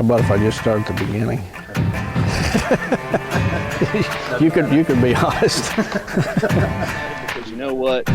How about if I just start at the beginning? you could be honest. Because you know what?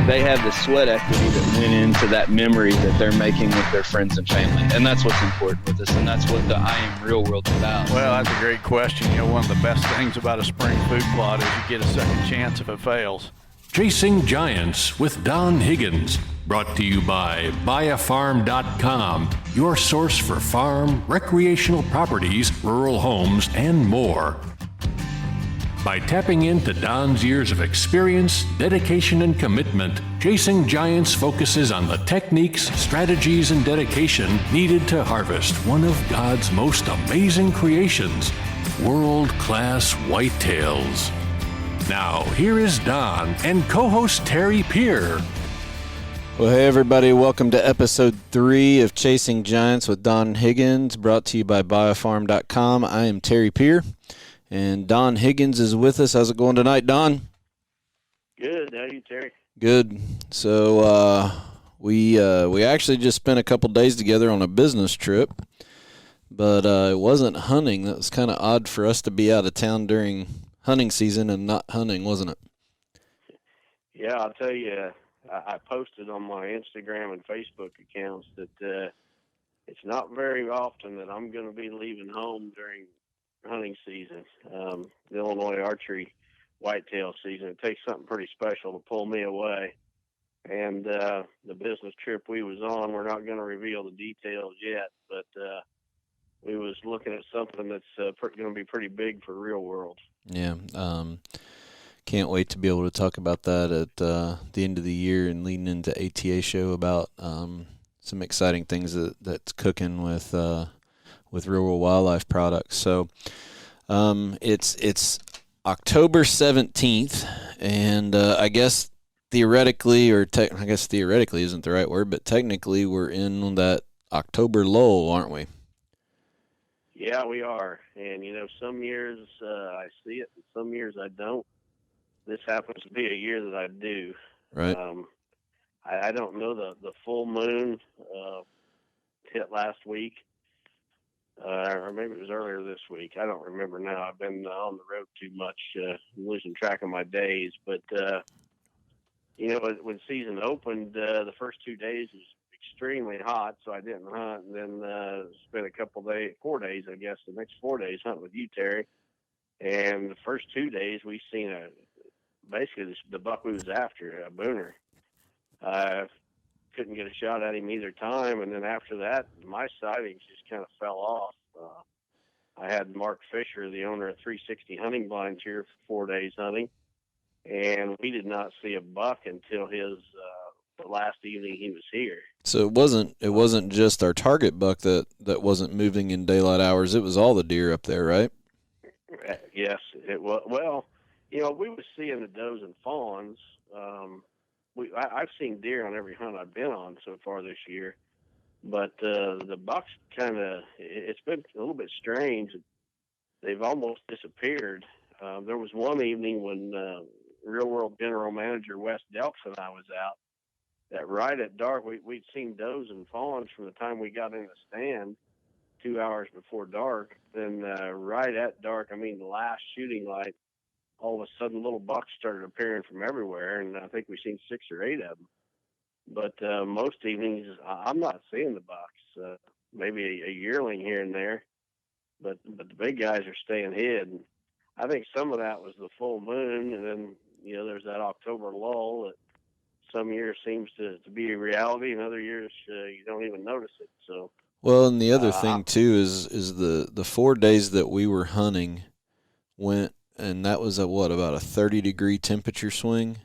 They have the sweat equity that went into that memory that they're making with their friends and family. And that's what's important with us. And that's what the I Am Real World's about. Well, that's a great question. You know, one of the best things about a spring food plot is you get a second chance if it fails. Chasing Giants with Don Higgins. Brought to you by buyafarm.com, your source for farm, recreational properties, rural homes, and more. By tapping into Don's years of experience, dedication, and commitment, Chasing Giants focuses on the techniques, strategies, and dedication needed to harvest one of God's most amazing creations, world-class whitetails. Now, here is Don and co-host Terry Peer. Well, hey everybody, welcome to episode 3 of Chasing Giants with Don Higgins, brought to you by buyafarm.com. I am Terry Peer, and Don Higgins is with us. How's it going tonight, Don? Good. How are you, Terry? Good. So we actually just spent a couple days together on a business trip, but it wasn't hunting. That was kind of odd for us to be out of town during hunting season and not hunting, wasn't it? Yeah, I'll tell you, I posted on my Instagram and Facebook accounts that it's not very often that I'm going to be leaving home during hunting season, the Illinois archery whitetail season. It takes something pretty special to pull me away. And the business trip we was on, we're not going to reveal the details yet, but we was looking at something that's going to be pretty big for real world. Yeah. Can't wait to be able to talk about that at the end of the year and leading into ATA show about some exciting things that's cooking with real world wildlife products. So it's October 17th, and I guess theoretically, I guess theoretically isn't the right word, but technically we're in that October lull, aren't we? Yeah, we are. And, you know, some years I see it, and some years I don't. This happens to be a year that I do. Right. I don't know the full moon hit last week, or maybe it was earlier this week. I don't remember now. I've been on the road too much, losing track of my days. But, you know, when season opened, the first 2 days was extremely hot, so I didn't hunt. And then spent 4 days, I guess, the next 4 days hunting with you, Terry. And the first 2 days, we seen basically the buck we was after, a booner. Couldn't get a shot at him either time, and then after that, my sightings just kind of fell off. I had Mark Fisher, the owner of 360 Hunting Blinds, here for 4 days hunting, and we did not see a buck until the last evening he was here. So it wasn't just our target buck that wasn't moving in daylight hours. It was all the deer up there, right? Yes, it was. Well, you know, we were seeing the does and fawns. I've seen deer on every hunt I've been on so far this year, but the bucks it's been a little bit strange. They've almost disappeared. There was one evening when Real World General Manager Wes Delks and I was out, that right at dark, we'd seen does and fawns from the time we got in the stand 2 hours before dark. Then right at dark, the last shooting light, all of a sudden little bucks started appearing from everywhere, and I think we've seen 6 or 8 of them. But most evenings, I'm not seeing the bucks. Maybe a yearling here and there, but the big guys are staying hid. And I think some of that was the full moon, and then, you know, there's that October lull that some years seems to be a reality, and other years you don't even notice it. So. Well, and the other thing too is the 4 days that we were hunting went, and that was about a 30-degree temperature swing.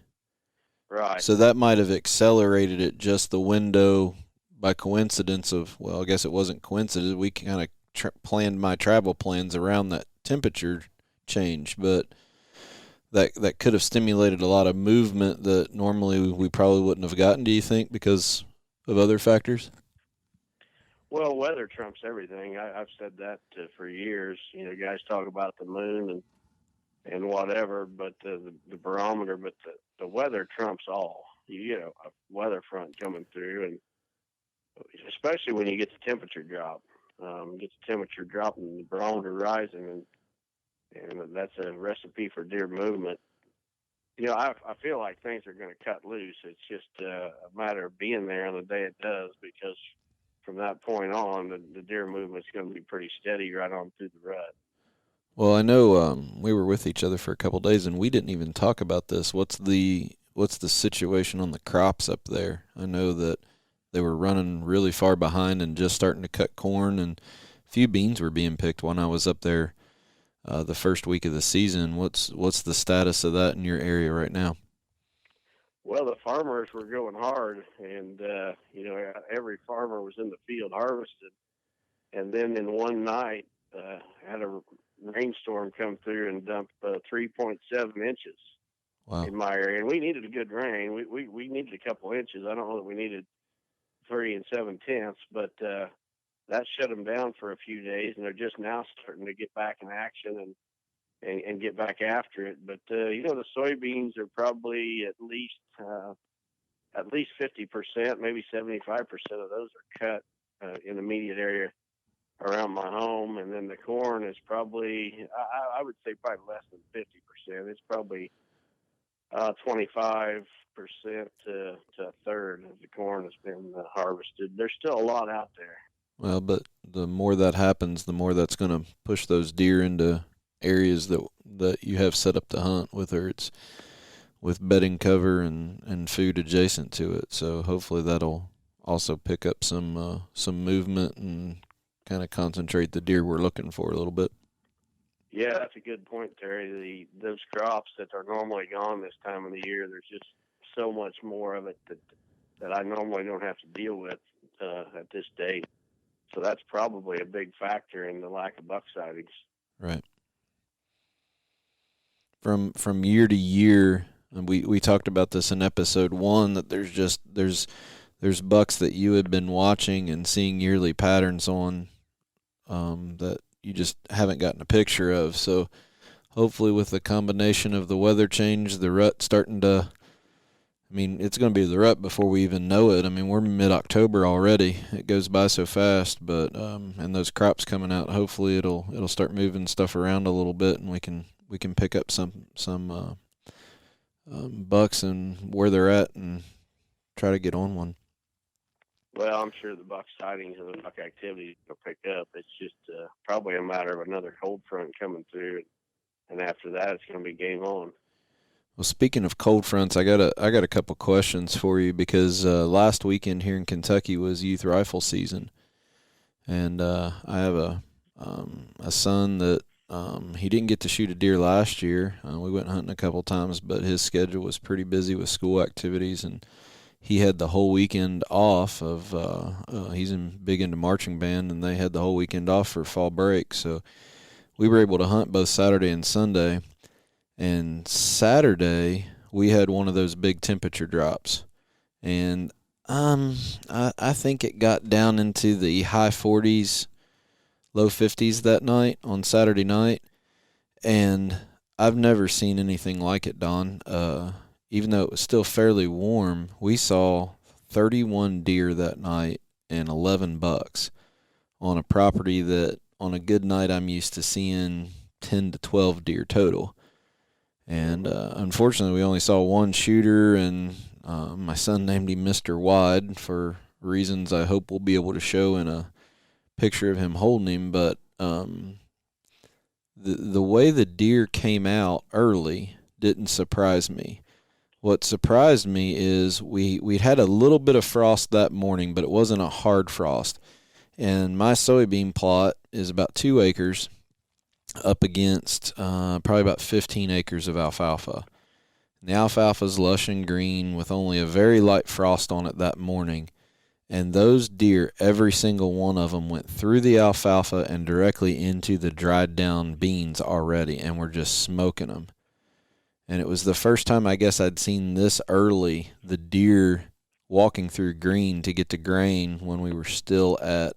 Right. So that might have accelerated it just the window by coincidence of, well, I guess it wasn't coincidence. We kind of planned my travel plans around that temperature change, but that could have stimulated a lot of movement that normally we probably wouldn't have gotten, do you think, because of other factors? Well, weather trumps everything. I've said that for years. You know, guys talk about the moon and whatever, but the barometer, but the weather trumps all. You get a weather front coming through, and especially when you get the temperature drop. get the temperature dropping, the barometer rising, and that's a recipe for deer movement. I feel like things are going to cut loose. It's just a matter of being there on the day it does, because from that point on, the deer movement's going to be pretty steady right on through the rut. Well, I know we were with each other for a couple of days, and we didn't even talk about this. What's the situation on the crops up there? I know that they were running really far behind and just starting to cut corn, and a few beans were being picked when I was up there the first week of the season. What's the status of that in your area right now? Well, the farmers were going hard, and every farmer was in the field harvested, and then in one night had a rainstorm come through and dump 3.7 inches. Wow. In my area, and we needed a good rain. We needed a couple inches. I don't know that we needed 3 7/10, but that shut them down for a few days, and they're just now starting to get back in action and get back after it. But the soybeans are probably at least 50%, maybe 75% of those are cut in the immediate area around my home, and then the corn is probably I would say probably less than 50%. It's probably 25% to a third of the corn has been harvested. There's still a lot out there. Well, but the more that happens, the more that's going to push those deer into areas that you have set up to hunt, whether it's with bedding cover and food adjacent to it. So hopefully that'll also pick up some movement and kind of concentrate the deer we're looking for a little bit. Yeah, that's a good point, Terry. Those crops that are normally gone this time of the year, there's just so much more of it that I normally don't have to deal with at this date. So that's probably a big factor in the lack of buck sightings. Right. From year to year, and we talked about this in episode 1, that there's bucks that you had been watching and seeing yearly patterns on that you just haven't gotten a picture of. So hopefully with the combination of the weather change, the rut starting to, it's going to be the rut before we even know it. We're mid-October already. It goes by so fast, but and those crops coming out, hopefully it'll start moving stuff around a little bit, and we can pick up some bucks and where they're at and try to get on one. Well, I'm sure the buck sightings and the buck activity will pick up. It's just probably a matter of another cold front coming through, and after that, it's going to be game on. Well, speaking of cold fronts, I got a couple questions for you, because last weekend here in Kentucky was youth rifle season, and I have a son that he didn't get to shoot a deer last year. We went hunting a couple times, but his schedule was pretty busy with school activities, and he had the whole weekend off of he's big into marching band, and they had the whole weekend off for fall break. So we were able to hunt both Saturday and Sunday. And Saturday we had one of those big temperature drops, and I think it got down into the high 40s, low 50s that night on Saturday night, and I've never seen anything like it, Don. Even though it was still fairly warm, we saw 31 deer that night and 11 bucks on a property that on a good night I'm used to seeing 10 to 12 deer total. And unfortunately, we only saw one shooter, and my son named him Mr. Wide for reasons I hope we'll be able to show in a picture of him holding him. But the way the deer came out early didn't surprise me. What surprised me is we'd had a little bit of frost that morning, but it wasn't a hard frost. And my soybean plot is about 2 acres up against probably about 15 acres of alfalfa. And the alfalfa is lush and green with only a very light frost on it that morning. And those deer, every single one of them, went through the alfalfa and directly into the dried down beans already, and were just smoking them. And it was the first time I guess I'd seen this early, the deer walking through green to get to grain when we were still at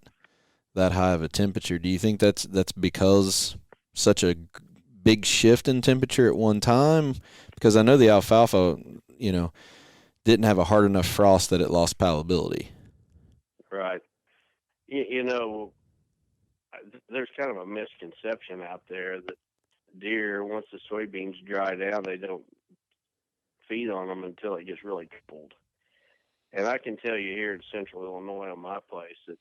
that high of a temperature. Do you think that's because such a big shift in temperature at one time? Because I know the alfalfa, didn't have a hard enough frost that it lost palatability. Right. there's kind of a misconception out there that deer, once the soybeans dry down, they don't feed on them until it gets really cold. And I can tell you here in central Illinois on my place that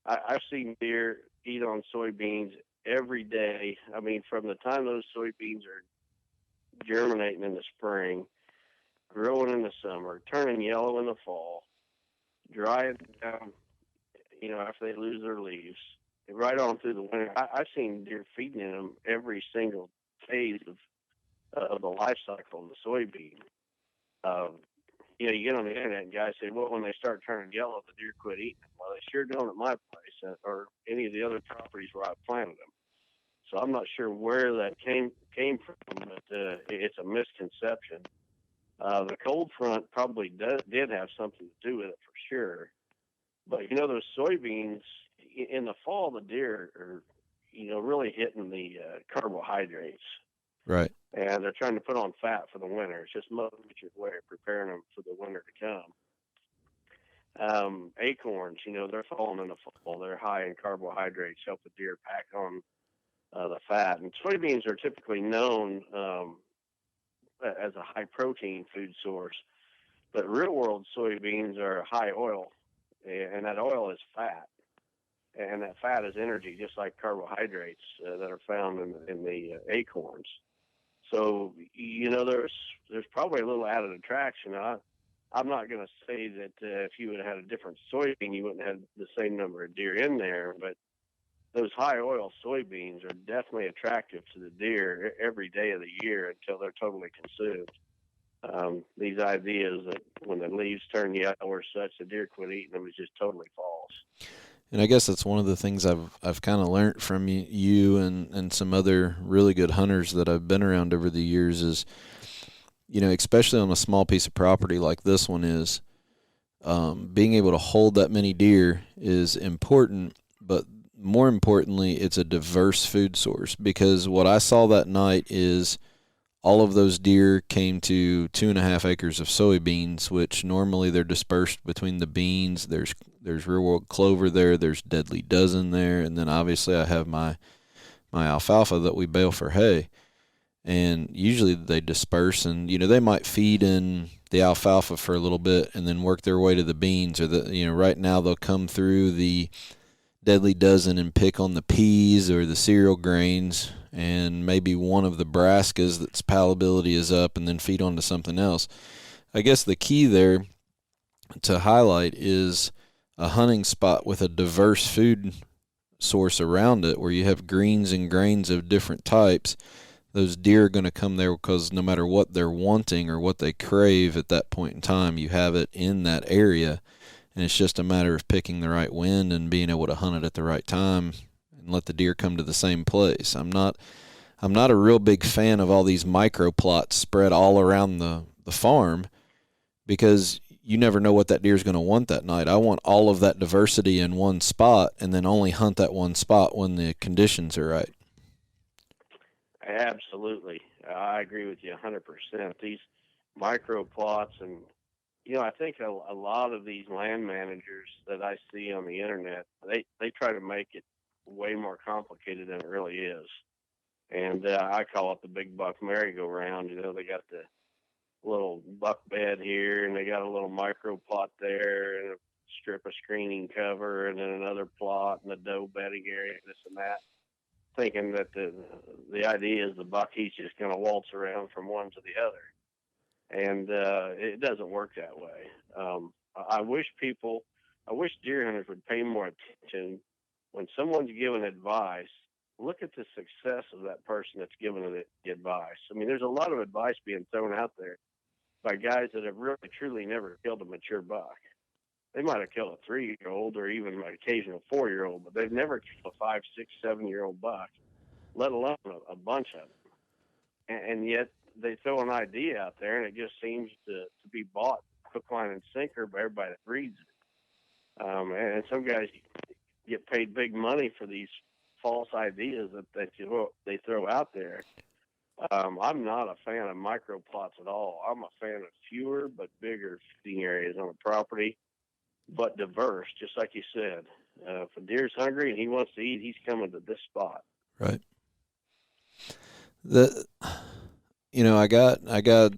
I've seen deer eat on soybeans every day. I mean, from the time those soybeans are germinating in the spring, growing in the summer, turning yellow in the fall, drying down, after they lose their leaves, right on through the winter. I've seen deer feeding in them every single phase of the life cycle of the soybean. You get on the internet and guys say, well, when they start turning yellow, the deer quit eating them. Well, they sure don't at my place or any of the other properties where I planted them. So I'm not sure where that came from, but it's a misconception. The cold front probably did have something to do with it for sure. But, those soybeans, in the fall, the deer are, really hitting the carbohydrates. Right. And they're trying to put on fat for the winter. It's just Mother Nature's way of preparing them for the winter to come. Acorns, they're falling in the fall. They're high in carbohydrates, help the deer pack on the fat. And soybeans are typically known as a high protein food source, but real world soybeans are high oil, and that oil is fat. And that fat is energy, just like carbohydrates that are found in the acorns. So, there's probably a little added attraction. I'm not going to say that if you would have had a different soybean, you wouldn't have the same number of deer in there, but those high oil soybeans are definitely attractive to the deer every day of the year until they're totally consumed. These ideas that when the leaves turn yellow or such, the deer quit eating them is just totally false. And I guess that's one of the things I've kind of learned from you and some other really good hunters that I've been around over the years is, especially on a small piece of property like this one is, being able to hold that many deer is important, but more importantly, it's a diverse food source, because what I saw that night is all of those deer came to 2.5 acres of soybeans, which normally they're dispersed between the beans. There's real world clover there. There's deadly dozen there. And then obviously I have my alfalfa that we bale for hay. And usually they disperse and, they might feed in the alfalfa for a little bit and then work their way to the beans, or right now they'll come through the deadly dozen and pick on the peas or the cereal grains and maybe one of the brassicas that's palatability is up, and then feed on to something else. I guess the key there to highlight is a hunting spot with a diverse food source around it, where you have greens and grains of different types. Those deer are going to come there because no matter what they're wanting or what they crave at that point in time, you have it in that area. And it's just a matter of picking the right wind and being able to hunt it at the right time and let the deer come to the same place. I'm not a real big fan of all these micro plots spread all around the farm, because you never know what that deer is going to want that night. I want all of that diversity in one spot, and then only hunt that one spot when the conditions are right. Absolutely. I agree with you 100%. These micro plots, and I think a lot of these land managers that I see on the internet, they try to make it way more complicated than it really is. And I call it the big buck merry-go-round. They got the little buck bed here, and they got a little micro plot there, and a strip of screening cover, and then another plot, and a doe bedding area, this and that, thinking that the idea is the buck, he's just going to waltz around from one to the other. And it doesn't work that way. I wish deer hunters would pay more attention when someone's giving advice. Look at the success of that person that's giving the advice. I mean, there's a lot of advice being thrown out there by guys that have really, truly never killed a mature buck. They might have killed a 3-year-old or even an occasional 4-year-old, but they've never killed a 5, 6, 7-year-old buck, let alone a bunch of them. And yet they throw an idea out there, and it just seems to be bought hook, line, and sinker by everybody that reads it. And some guys get paid big money for these false ideas that they throw out there. I'm not a fan of micro plots at all. I'm a fan of fewer but bigger feeding areas on a property, but diverse, just like you said. If a deer's hungry and he wants to eat, he's coming to this spot. Right. I got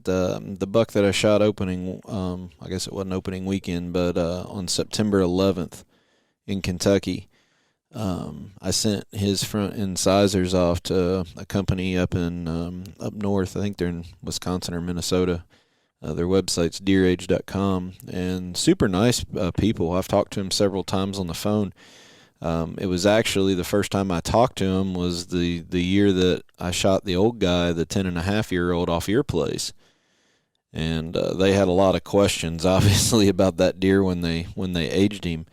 the buck that I shot opening. I guess it wasn't opening weekend, but on September 11th in Kentucky, I sent his front incisors off to a company up north. I think they're in Wisconsin or Minnesota. Their website's deerage.com, and super nice people. I've talked to him several times on the phone. It was actually the first time I talked to him was the year that I shot the old guy, the 10.5-year-old, off your place. And they had a lot of questions, obviously, about that deer when they aged him.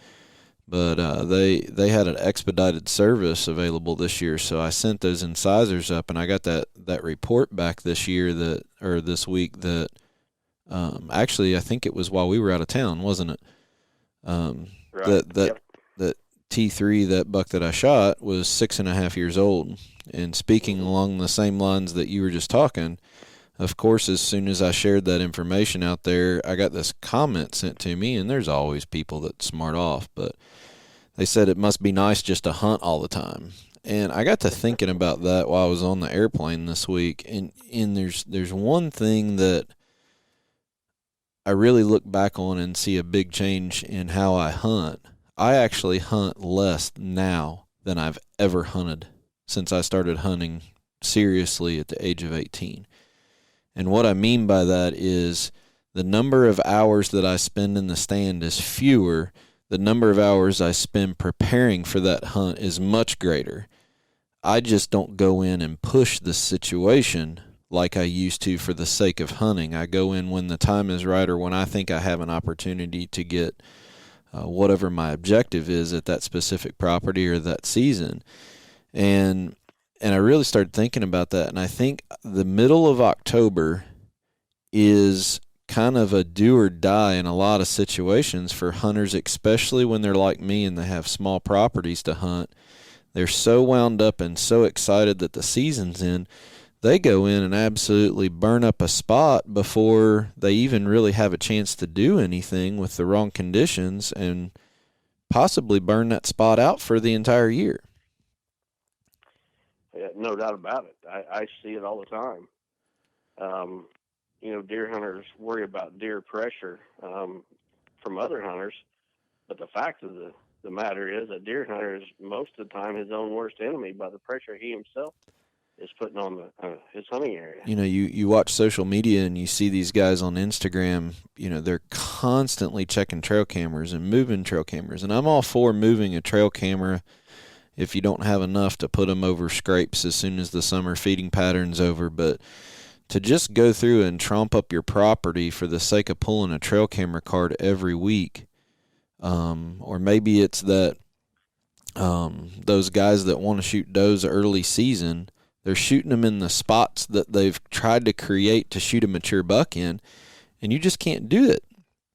But they had an expedited service available this year, so I sent those incisors up, and I got that report back this week that actually I think it was while we were out of town, wasn't it? Right. That T3, that buck that I shot, was 6.5 years old. And speaking along the same lines that you were just talking, of course, as soon as I shared that information out there, I got this comment sent to me, and there's always people that smart off, but they said it must be nice just to hunt all the time. And I got to thinking about that while I was on the airplane this week, and there's one thing that I really look back on and see a big change in how I hunt. I actually hunt less now than I've ever hunted since I started hunting seriously at the age of 18. And what I mean by that is the number of hours that I spend in the stand is fewer. The number of hours I spend preparing for that hunt is much greater. I just don't go in and push the situation like I used to for the sake of hunting. I go in when the time is right or when I think I have an opportunity to get whatever my objective is at that specific property or that season. And I really started thinking about that, and I think the middle of October is kind of a do or die in a lot of situations for hunters, especially when they're like me and they have small properties to hunt. They're so wound up and so excited that the season's in, they go in and absolutely burn up a spot before they even really have a chance to do anything with the wrong conditions and possibly burn that spot out for the entire year. Yeah, no doubt about it. I see it all the time. Deer hunters worry about deer pressure from other hunters, but the fact of the matter is a deer hunter is most of the time his own worst enemy by the pressure he himself is putting on his hunting area. You watch social media and you see these guys on Instagram, they're constantly checking trail cameras and moving trail cameras. And I'm all for moving a trail camera if you don't have enough to put them over scrapes as soon as the summer feeding pattern's over. But to just go through and tromp up your property for the sake of pulling a trail camera card every week, or maybe it's that those guys that want to shoot does early season, they're shooting them in the spots that they've tried to create to shoot a mature buck in, and you just can't do it.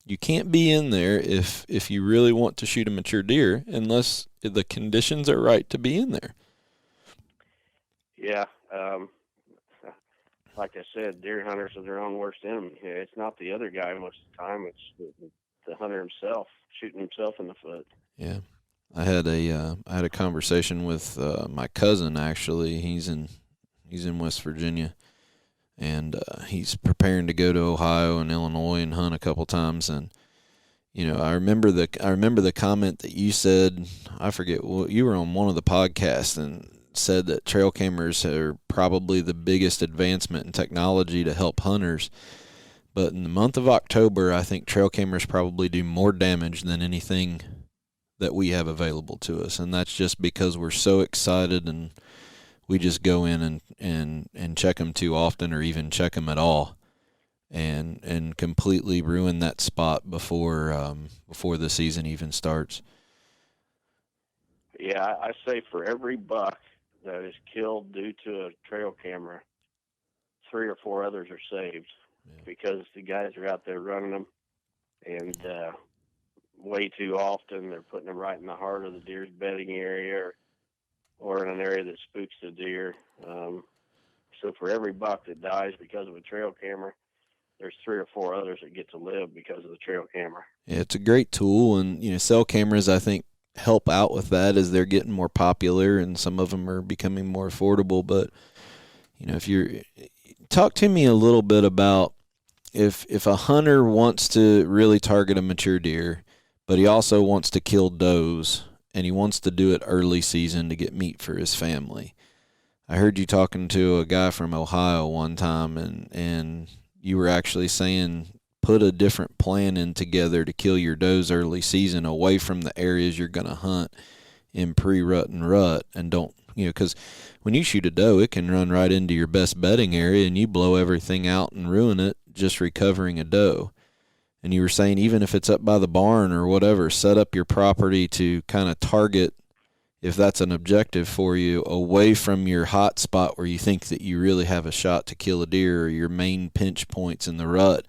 You can't be in there if you really want to shoot a mature deer unless the conditions are right to be in there. Yeah. Like I said, deer hunters are their own worst enemy. It's not the other guy most of the time. It's the hunter himself shooting himself in the foot. Yeah. I had a conversation with my cousin, actually. He's in West Virginia, and he's preparing to go to Ohio and Illinois and hunt a couple times. And I remember the comment that you said. I forget what you were on one of the podcasts and said that trail cameras are probably the biggest advancement in technology to help hunters. But in the month of October, I think trail cameras probably do more damage than anything that we have available to us, and that's just because we're so excited and we just go in and check them too often or even check them at all and completely ruin that spot before the season even starts. Yeah, I say for every buck that is killed due to a trail camera, 3 or 4 others are saved because the guys are out there running them, and way too often they're putting them right in the heart of the deer's bedding area or in an area that spooks the deer. So for every buck that dies because of a trail camera, there's 3 or 4 others that get to live because of the trail camera. Yeah, it's a great tool, and cell cameras, I think, help out with that as they're getting more popular, and some of them are becoming more affordable. But if you're talk to me a little bit about if a hunter wants to really target a mature deer, but he also wants to kill does, and he wants to do it early season to get meat for his family. I heard you talking to a guy from Ohio one time, and you were actually saying put a different plan in together to kill your does early season away from the areas you're going to hunt in pre-rut and rut, and don't, because when you shoot a doe, it can run right into your best bedding area and you blow everything out and ruin it just recovering a doe. And you were saying even if it's up by the barn or whatever, set up your property to kind of target, if that's an objective for you, away from your hot spot where you think that you really have a shot to kill a deer, or your main pinch points in the rut,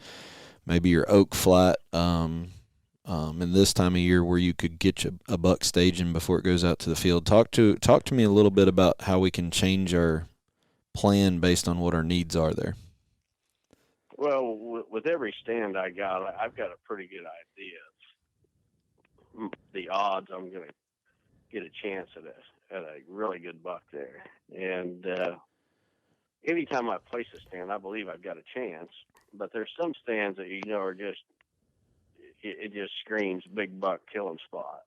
maybe your oak flat, in this time of year where you could get a buck staging before it goes out to the field. Talk to me a little bit about how we can change our plan based on what our needs are there. Well, with every stand I've got a pretty good idea of the odds I'm going to get a chance at a really good buck there. And anytime I place a stand, I believe I've got a chance. But there's some stands that are just, it just screams big buck killing spot.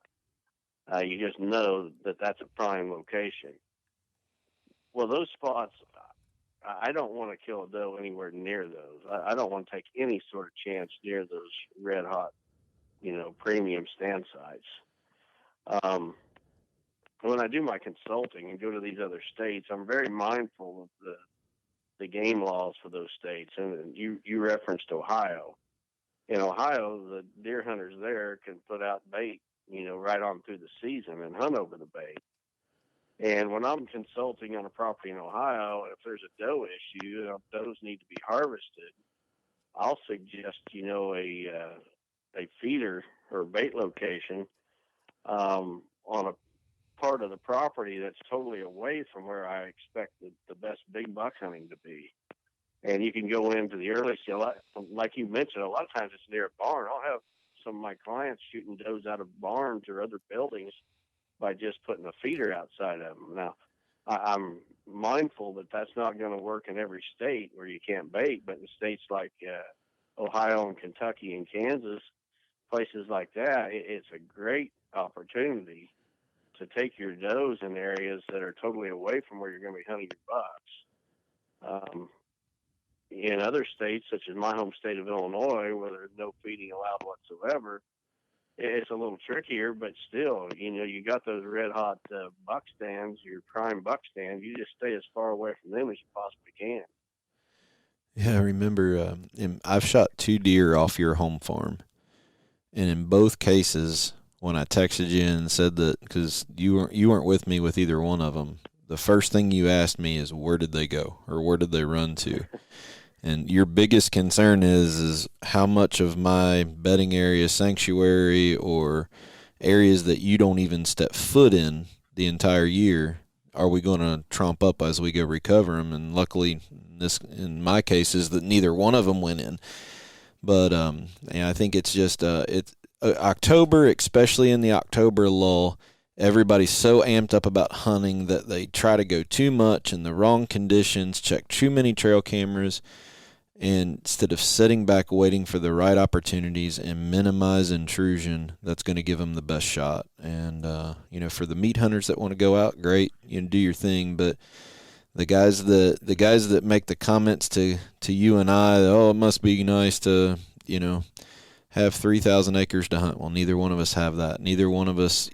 You just know that that's a prime location. Well, those spots, I don't want to kill a doe anywhere near those. I don't want to take any sort of chance near those red hot, premium stand sites. When I do my consulting and go to these other states, I'm very mindful of the game laws for those states. And you referenced Ohio. In Ohio, the deer hunters there can put out bait, right on through the season and hunt over the bait. And when I'm consulting on a property in Ohio, if there's a doe issue, does need to be harvested, I'll suggest, a feeder or bait location on a part of the property that's totally away from where I expect the best big buck hunting to be. And you can go into the early season, like you mentioned, a lot of times it's near a barn. I'll have some of my clients shooting does out of barns or other buildings by just putting a feeder outside of them. Now, I'm mindful that that's not going to work in every state where you can't bait, but in states like Ohio and Kentucky and Kansas, places like that, it's a great opportunity to take your does in areas that are totally away from where you're going to be hunting your bucks. In other states, such as my home state of Illinois, where there's no feeding allowed whatsoever, it's a little trickier, but still, you got those red hot buck stands, your prime buck stands. You just stay as far away from them as you possibly can. Yeah, I remember I've shot 2 deer off your home farm, and in both cases, when I texted you and said that, because you weren't with me with either one of them, the first thing you asked me is where did they go or where did they run to? And your biggest concern is how much of my bedding area, sanctuary, or areas that you don't even step foot in the entire year are we going to trump up as we go recover them? And luckily, in my case, is that neither one of them went in. But I think it's just it's October, especially in the October lull. Everybody's so amped up about hunting that they try to go too much in the wrong conditions, check too many trail cameras, and instead of sitting back waiting for the right opportunities and minimize intrusion, that's going to give them the best shot. And for the meat hunters that want to go out, great, do your thing. But the guys that make the comments to you and I, it must be nice to have 3,000 acres to hunt. Well, neither one of us have that. Neither one of us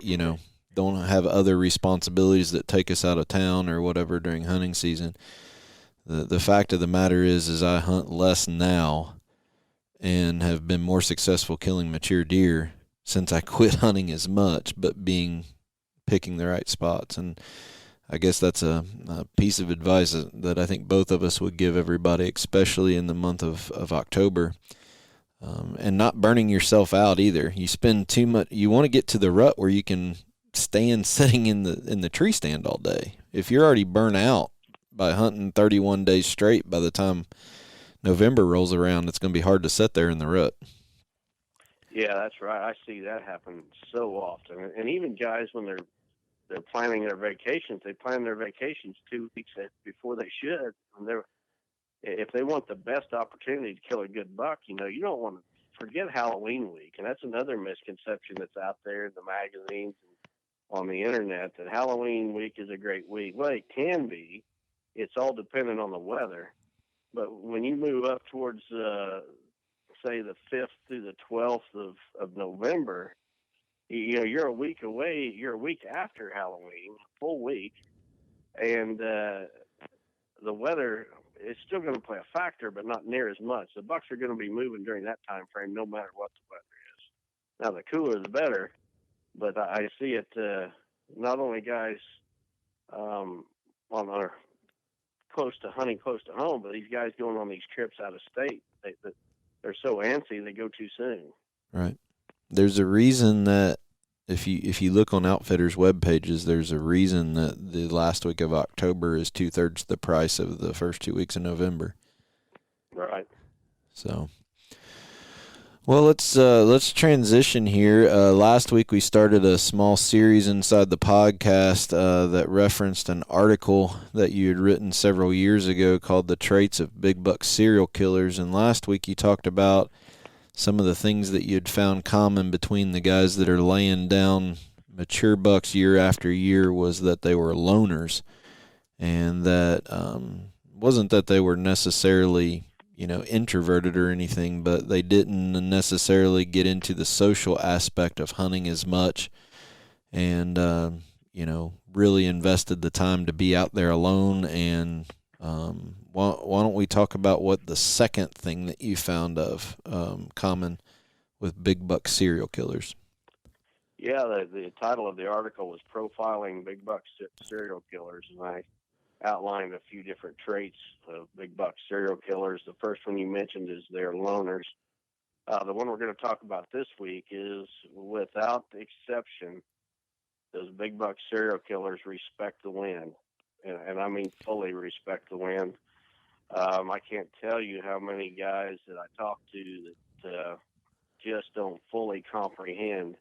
don't have other responsibilities that take us out of town or whatever during hunting season. The fact of the matter is I hunt less now and have been more successful killing mature deer since I quit hunting as much, but picking the right spots. And I guess that's a piece of advice that I think both of us would give everybody, especially in the month of October. And not burning yourself out either. You spend too much. You want to get to the rut where you can stand sitting in the tree stand all day. If you're already burnt out by hunting 31 days straight, by the time November rolls around, it's going to be hard to sit there in the rut. Yeah, that's right. I see that happen so often, and even guys when they're planning their vacations, they plan their vacations 2 weeks before they should. And if they want the best opportunity to kill a good buck, you don't want to forget Halloween week, and that's another misconception that's out there in the magazines and on the internet, that Halloween week is a great week. Well, it can be. It's all dependent on the weather. But when you move up towards, say, the 5th through the 12th of November, you're a week away. You're a week after Halloween, a full week, and the weather is still going to play a factor, but not near as much. The bucks are going to be moving during that time frame, no matter what the weather is. Now, the cooler the better, but I see it not only guys on our hunting close to home, but these guys going on these trips out of state. They're so antsy they go too soon. Right. There's a reason that if you look on outfitters' web pages, there's a reason that the last week of October is 2/3 the price of the first 2 weeks of November. Right. So, well, let's transition here. Last week we started a small series inside the podcast that referenced an article that you had written several years ago called "The Traits of Big Buck Serial Killers." And last week you talked about some of the things that you'd found common between the guys that are laying down mature bucks year after year was that they were loners, and that wasn't that they were necessarily introverted or anything, but they didn't necessarily get into the social aspect of hunting as much, and really invested the time to be out there alone. And why don't we talk about what the second thing that you found of common with big buck serial killers? Yeah, the title of the article was Profiling Big Buck Serial Killers, and I outlined a few different traits of big buck serial killers. The first one you mentioned is they're loners. The one we're going to talk about this week is, without exception, those big buck serial killers respect the wind, and I mean fully respect the wind. I can't tell you how many guys that I talk to that just don't fully comprehend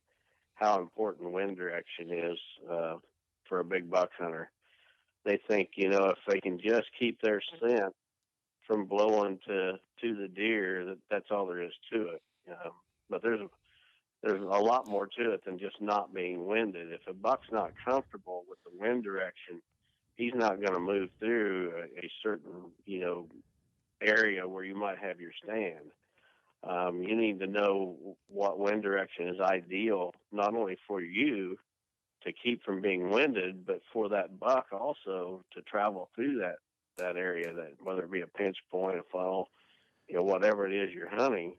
how important wind direction is for a big buck hunter. They think, if they can just keep their scent from blowing to the deer, that's all there is to it. But there's a lot more to it than just not being winded. If a buck's not comfortable with the wind direction, he's not going to move through a certain, area where you might have your stand. You need to know what wind direction is ideal, not only for you to keep from being winded, but for that buck also to travel through that area, that whether it be a pinch point, a funnel, whatever it is you're hunting.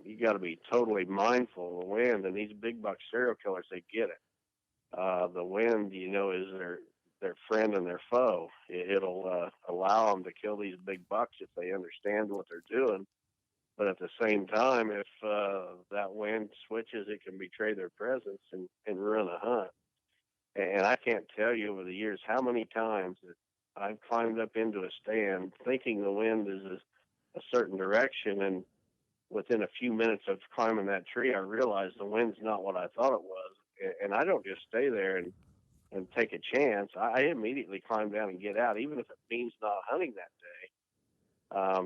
You got to be totally mindful of the wind, and these big buck serial killers, they get it. The wind, is their friend and their foe. It'll allow them to kill these big bucks if they understand what they're doing. But at the same time, if that wind switches, it can betray their presence and ruin a hunt. And I can't tell you over the years how many times that I've climbed up into a stand thinking the wind is a certain direction, and within a few minutes of climbing that tree, I realized the wind's not what I thought it was. And I don't just stay there and take a chance. I immediately climb down and get out, even if it means not hunting that day.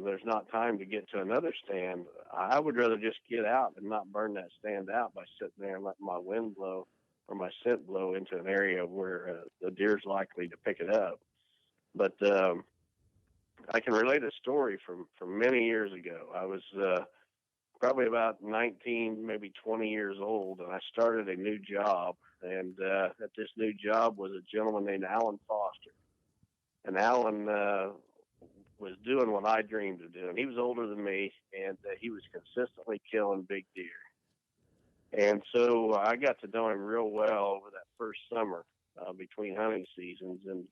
There's not time to get to another stand. I would rather just get out and not burn that stand out by sitting there and letting my wind blow or my scent blow into an area where the deer's likely to pick it up. But I can relate a story from many years ago. I was probably about 19, maybe 20 years old, and I started a new job. And at this new job was a gentleman named Alan Foster. And Alan was doing what I dreamed of doing. He was older than me, and he was consistently killing big deer. And so I got to know him real well over that first summer between hunting seasons. And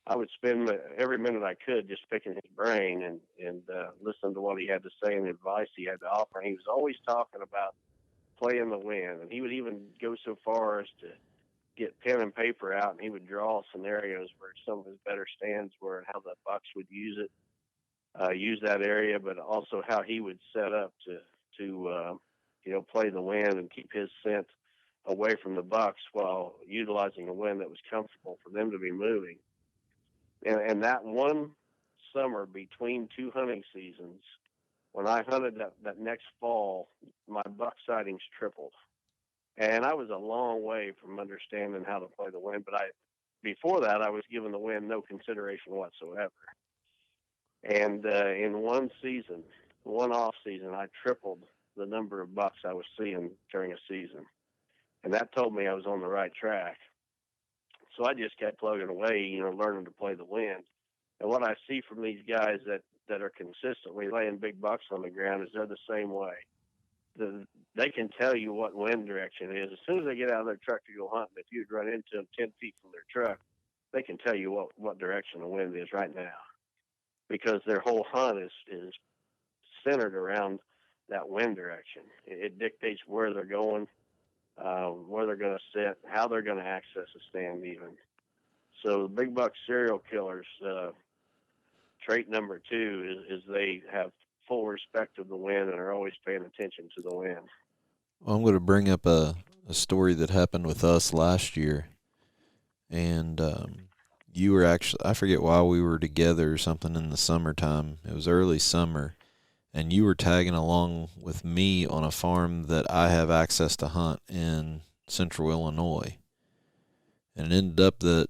I would spend every minute I could just picking his brain and listening to what he had to say and the advice he had to offer. And he was always talking about playing the wind. And he would even go so far as to get pen and paper out, and he would draw scenarios where some of his better stands were and how the bucks would use that area, but also how he would set up to play the wind and keep his scent away from the bucks while utilizing a wind that was comfortable for them to be moving. And that one summer between two hunting seasons, when I hunted that next fall, my buck sightings tripled. And I was a long way from understanding how to play the wind, but before that, I was giving the wind no consideration whatsoever. And in one season, one off season, I tripled the number of bucks I was seeing during a season. And that told me I was on the right track. So I just kept plugging away, learning to play the wind. And what I see from these guys that are consistently laying big bucks on the ground is they're the same way. They can tell you what wind direction is. As soon as they get out of their truck to go hunting, if you'd run into them 10 feet from their truck, they can tell you what direction the wind is right now, because their whole hunt is centered around that wind direction. It dictates where they're going, where they're going to sit, how they're going to access a stand even. So the big buck serial killers, trait number 2 is they have full respect of the wind and are always paying attention to the wind. Well, I'm going to bring up a story that happened with us last year. And you were actually, I forget why we were together or something in the summertime. It was early summer. And you were tagging along with me on a farm that I have access to hunt in central Illinois. And it ended up that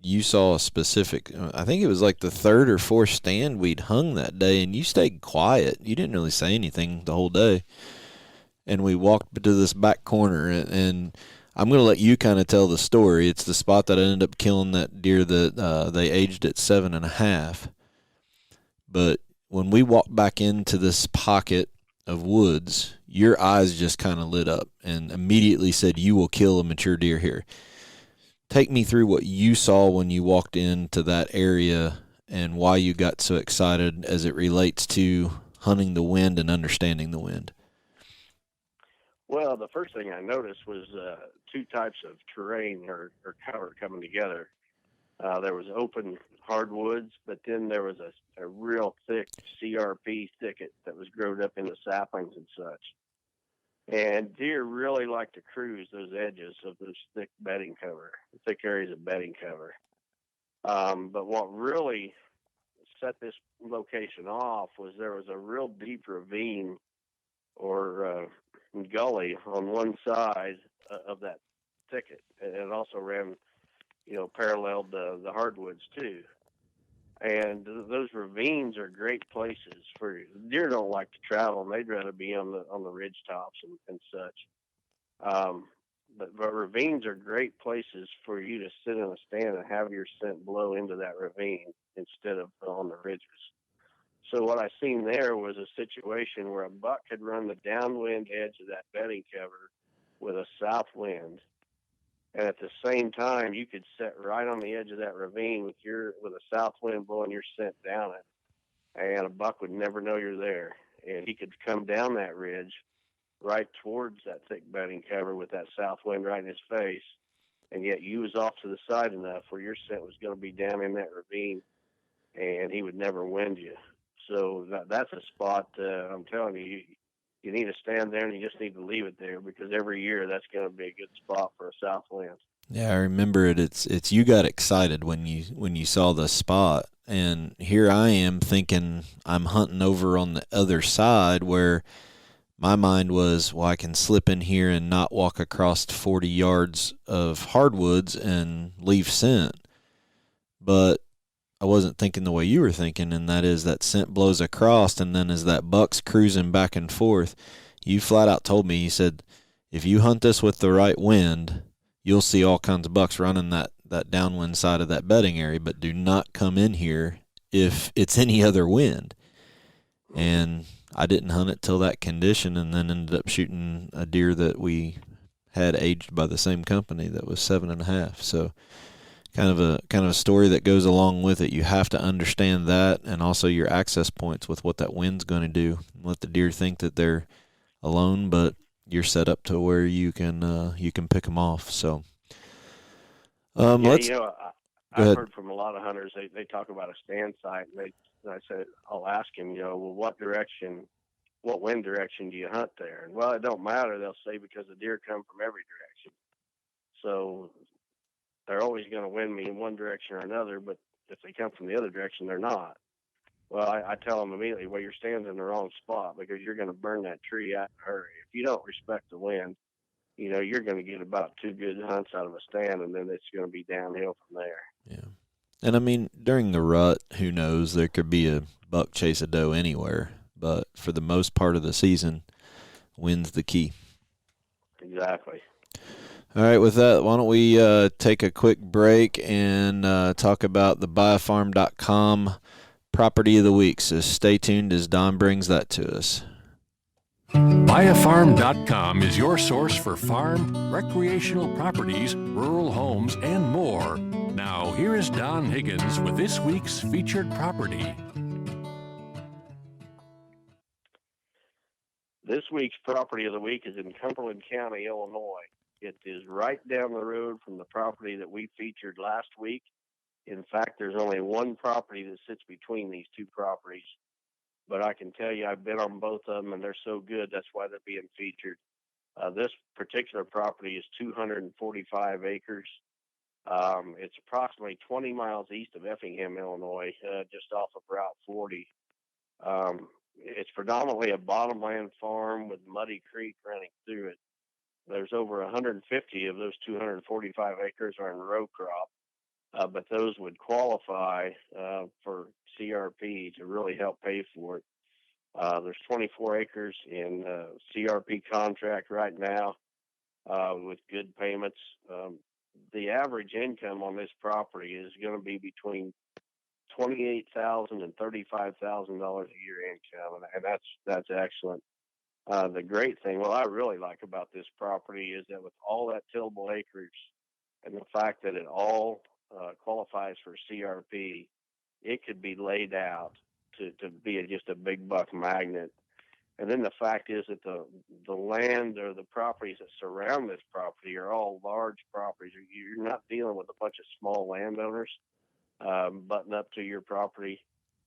you saw a specific, I think it was like the 3rd or 4th stand we'd hung that day, and you stayed quiet. You didn't really say anything the whole day. And we walked to this back corner, and I'm going to let you kind of tell the story. It's the spot that I ended up killing that deer that they aged at 7.5. But when we walked back into this pocket of woods, your eyes just kind of lit up and immediately said, "You will kill a mature deer here." Take me through what you saw when you walked into that area and why you got so excited as it relates to hunting the wind and understanding the wind. Well, the first thing I noticed was 2 types of terrain or cover coming together. There was open hardwoods, but then there was a real thick CRP thicket that was growed up into saplings and such. And deer really like to cruise those edges of those thick bedding cover, thick areas of bedding cover. But what really set this location off was there was a real deep ravine or gully on one side of that thicket. And it also ran, paralleled the hardwoods too. And those ravines are great places for deer. Don't like to travel, and they'd rather be on the ridge tops and such. But ravines are great places for you to sit in a stand and have your scent blow into that ravine instead of on the ridges. So what I seen there was a situation where a buck could run the downwind edge of that bedding cover with a south wind. And at the same time, you could sit right on the edge of that ravine with a south wind blowing your scent down it, and a buck would never know you're there. And he could come down that ridge right towards that thick bedding cover with that south wind right in his face, and yet you was off to the side enough where your scent was going to be down in that ravine, and he would never wind you. So that's a spot. I'm telling you. You need to stand there, and you just need to leave it there, because every year that's going to be a good spot for a south wind. Yeah, I remember it. It's you got excited when you saw the spot, and here I am thinking I'm hunting over on the other side where my mind was, well, I can slip in here and not walk across 40 yards of hardwoods and leave scent. But I wasn't thinking the way you were thinking, and that is that scent blows across, and then as that buck's cruising back and forth, you flat out told me, you said, if you hunt this with the right wind, you'll see all kinds of bucks running that downwind side of that bedding area, but do not come in here if it's any other wind. And I didn't hunt it till that condition, and then ended up shooting a deer that we had aged by the same company that was 7.5. So kind of a story that goes along with it. You have to understand that, and also your access points with what that wind's going to do. Let the deer think that they're alone, but you're set up to where you can pick them off. So, I've heard from a lot of hunters. They talk about a stand site, and I said, I'll ask him, well, what direction what wind direction do you hunt there? And well, it don't matter. They'll say because the deer come from every direction. So they're always going to win me in one direction or another. But if they come from the other direction, they're not. Well, I tell them immediately, well, you're standing in the wrong spot because you're going to burn that tree out in a hurry. If you don't respect the wind, you're going to get about 2 good hunts out of a stand, and then it's going to be downhill from there. Yeah. And I mean, during the rut, who knows? There could be a buck chase a doe anywhere. But for the most part of the season, wind's the key. Exactly. All right, with that, why don't we take a quick break and talk about the buyafarm.com property of the week. So stay tuned as Don brings that to us. Buyafarm.com is your source for farm, recreational properties, rural homes, and more. Now, here is Don Higgins with this week's featured property. This week's property of the week is in Cumberland County, Illinois. It is right down the road from the property that we featured last week. In fact, there's only one property that sits between these two properties. But I can tell you I've been on both of them, and they're so good, that's why they're being featured. This particular property is 245 acres. It's approximately 20 miles east of Effingham, Illinois, just off of Route 40. It's predominantly a bottomland farm with Muddy Creek running through it. There's over 150 of those 245 acres are in row crop, but those would qualify for CRP to really help pay for it. There's 24 acres in CRP contract right now with good payments. The average income on this property is going to be between $28,000 and $35,000 a year income, and that's excellent. The great thing, what I really like about this property is that with all that tillable acreage and the fact that it all qualifies for CRP, it could be laid out to be just a big buck magnet. And then the fact is that the land or the properties that surround this property are all large properties. You're not dealing with a bunch of small landowners butting up to your property.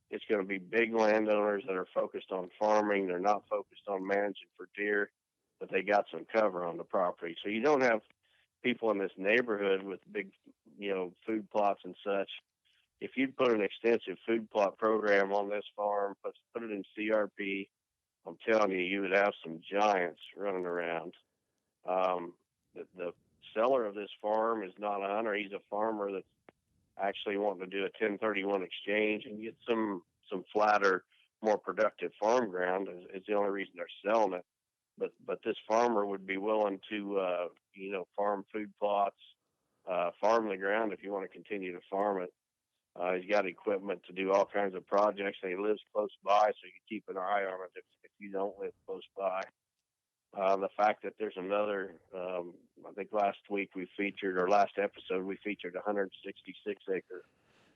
It's going to be big landowners that are focused on farming. They're not focused on managing for deer, but they got some cover on the property. So you don't have people in this neighborhood with big, food plots and such. If you'd put an extensive food plot program on this farm, put it in CRP, I'm telling you, you would have some giants running around. The seller of this farm is not a hunter. He's a farmer that's actually wanting to do a 1031 exchange and get some flatter, more productive farm ground is the only reason they're selling it. But this farmer would be willing to, farm food plots, farm the ground if you want to continue to farm it. He's got equipment to do all kinds of projects, and he lives close by, so you can keep an eye on it if you don't live close by. The fact that there's another, I think last episode we featured 166 acre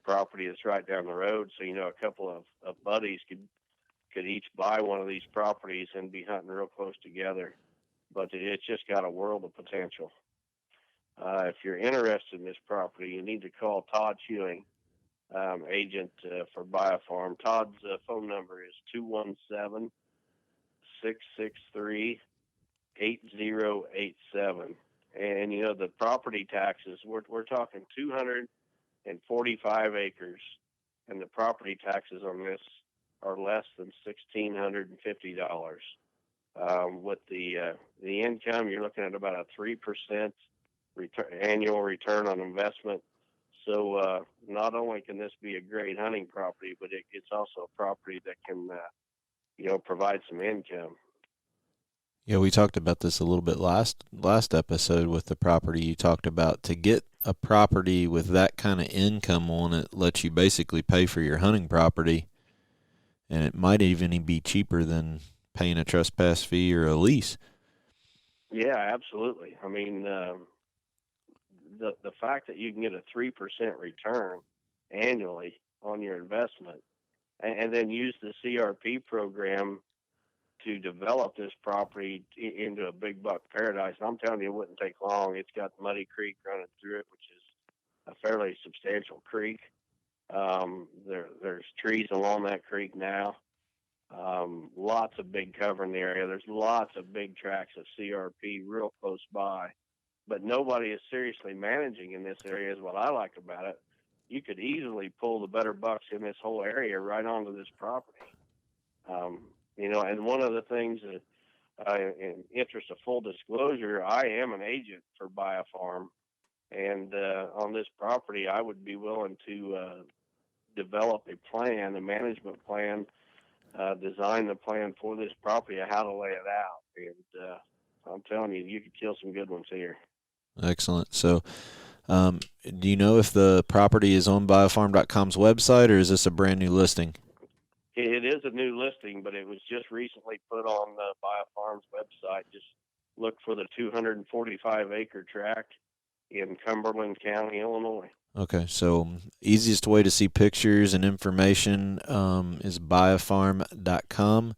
property that's right down the road. So, a couple of buddies could each buy one of these properties and be hunting real close together. But it's just got a world of potential. If you're interested in this property, you need to call Todd Hewing, agent for Biofarm. Todd's phone number is 217-663-8087. And the property taxes, we're talking 245 acres, and the property taxes on this are less than $1,650. With the income, you're looking at about a 3% annual return on investment. So not only can this be a great hunting property, but it's also a property that can provide some income. Yeah, we talked about this a little bit last episode with the property. You talked about to get a property with that kind of income on it lets you basically pay for your hunting property, and it might even be cheaper than paying a trespass fee or a lease. Yeah, absolutely. I mean, the fact that you can get a 3% return annually on your investment, and then use the CRP program to develop this property into a big buck paradise. I'm telling you, it wouldn't take long. It's got Muddy Creek running through it, which is a fairly substantial creek. There's trees along that creek now. Lots of big cover in the area. There's lots of big tracts of CRP real close by, but nobody is seriously managing in this area is what I like about it. You could easily pull the better bucks in this whole area right onto this property. And one of the things that, in interest of full disclosure, I am an agent for Biofarm, and on this property, I would be willing to develop a plan, a management plan, design the plan for this property of how to lay it out. And I'm telling you, you could kill some good ones here. Excellent. So, do you know if the property is on biofarm.com's website, or is this a brand new listing? It is a new listing, but it was just recently put on the Biofarm's website. Just look for the 245-acre tract in Cumberland County, Illinois. Okay, so easiest way to see pictures and information is biofarm.com.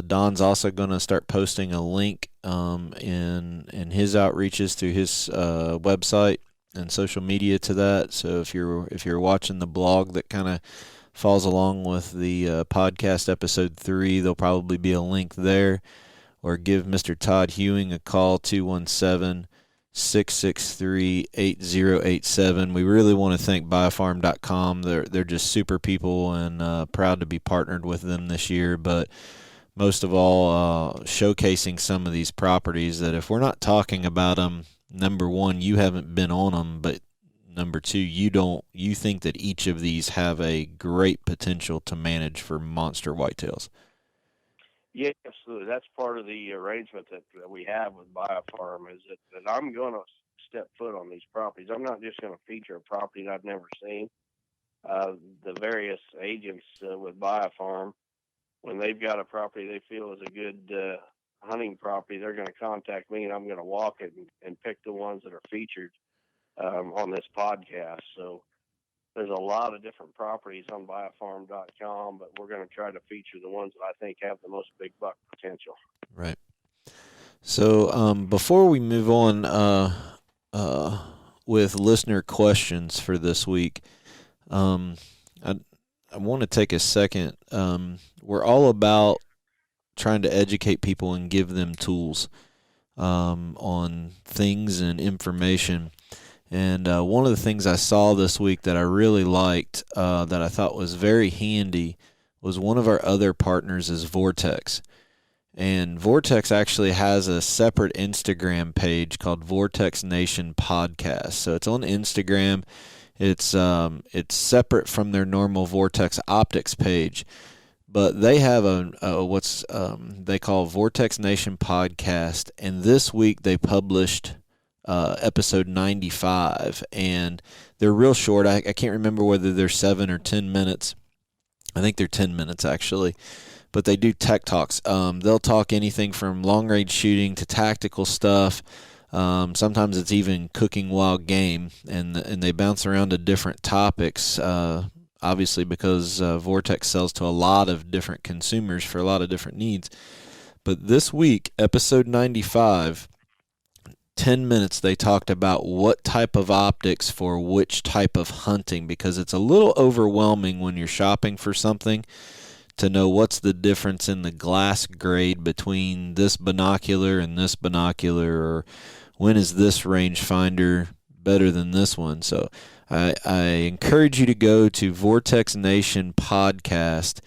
Don's also going to start posting a link in his outreaches through his website and social media to that. So if you're watching the blog that kind of falls along with the podcast episode 3, there'll probably be a link there. Or give Mr. Todd Hewing a call, 217-663-8087. We really want to thank biofarm.com. They're just super people, and proud to be partnered with them this year. But most of all, showcasing some of these properties that if we're not talking about them, number one, you haven't been on them, but number two, you think that each of these have a great potential to manage for monster whitetails. Yeah, absolutely. That's part of the arrangement that we have with Biofarm is that I'm going to step foot on these properties. I'm not just going to feature a property that I've never seen. The various agents with Biofarm, when they've got a property they feel is a good hunting property, they're going to contact me, and I'm going to walk it and pick the ones that are featured on this podcast. So there's a lot of different properties on biofarm.com, but we're going to try to feature the ones that I think have the most big buck potential. Right. So before we move on with listener questions for this week, I want to take a second. We're all about trying to educate people and give them tools on things and information. And one of the things I saw this week that I really liked, that I thought was very handy, was one of our other partners is Vortex. And Vortex actually has a separate Instagram page called Vortex Nation Podcast. So it's on Instagram. It's separate from their normal Vortex Optics page. But they have what's they call Vortex Nation Podcast. And this week they published episode 95, and they're real short. I can't remember whether they're 7 or 10 minutes. I think they're 10 minutes actually, but they do tech talks. They'll talk anything from long range shooting to tactical stuff. Sometimes it's even cooking wild game, and they bounce around to different topics. Obviously, because Vortex sells to a lot of different consumers for a lot of different needs. But this week, episode 95. 10 minutes they talked about what type of optics for which type of hunting, because it's a little overwhelming when you're shopping for something to know what's the difference in the glass grade between this binocular and this binocular, or when is this rangefinder better than this one. So I encourage you to go to Vortex Nation Podcast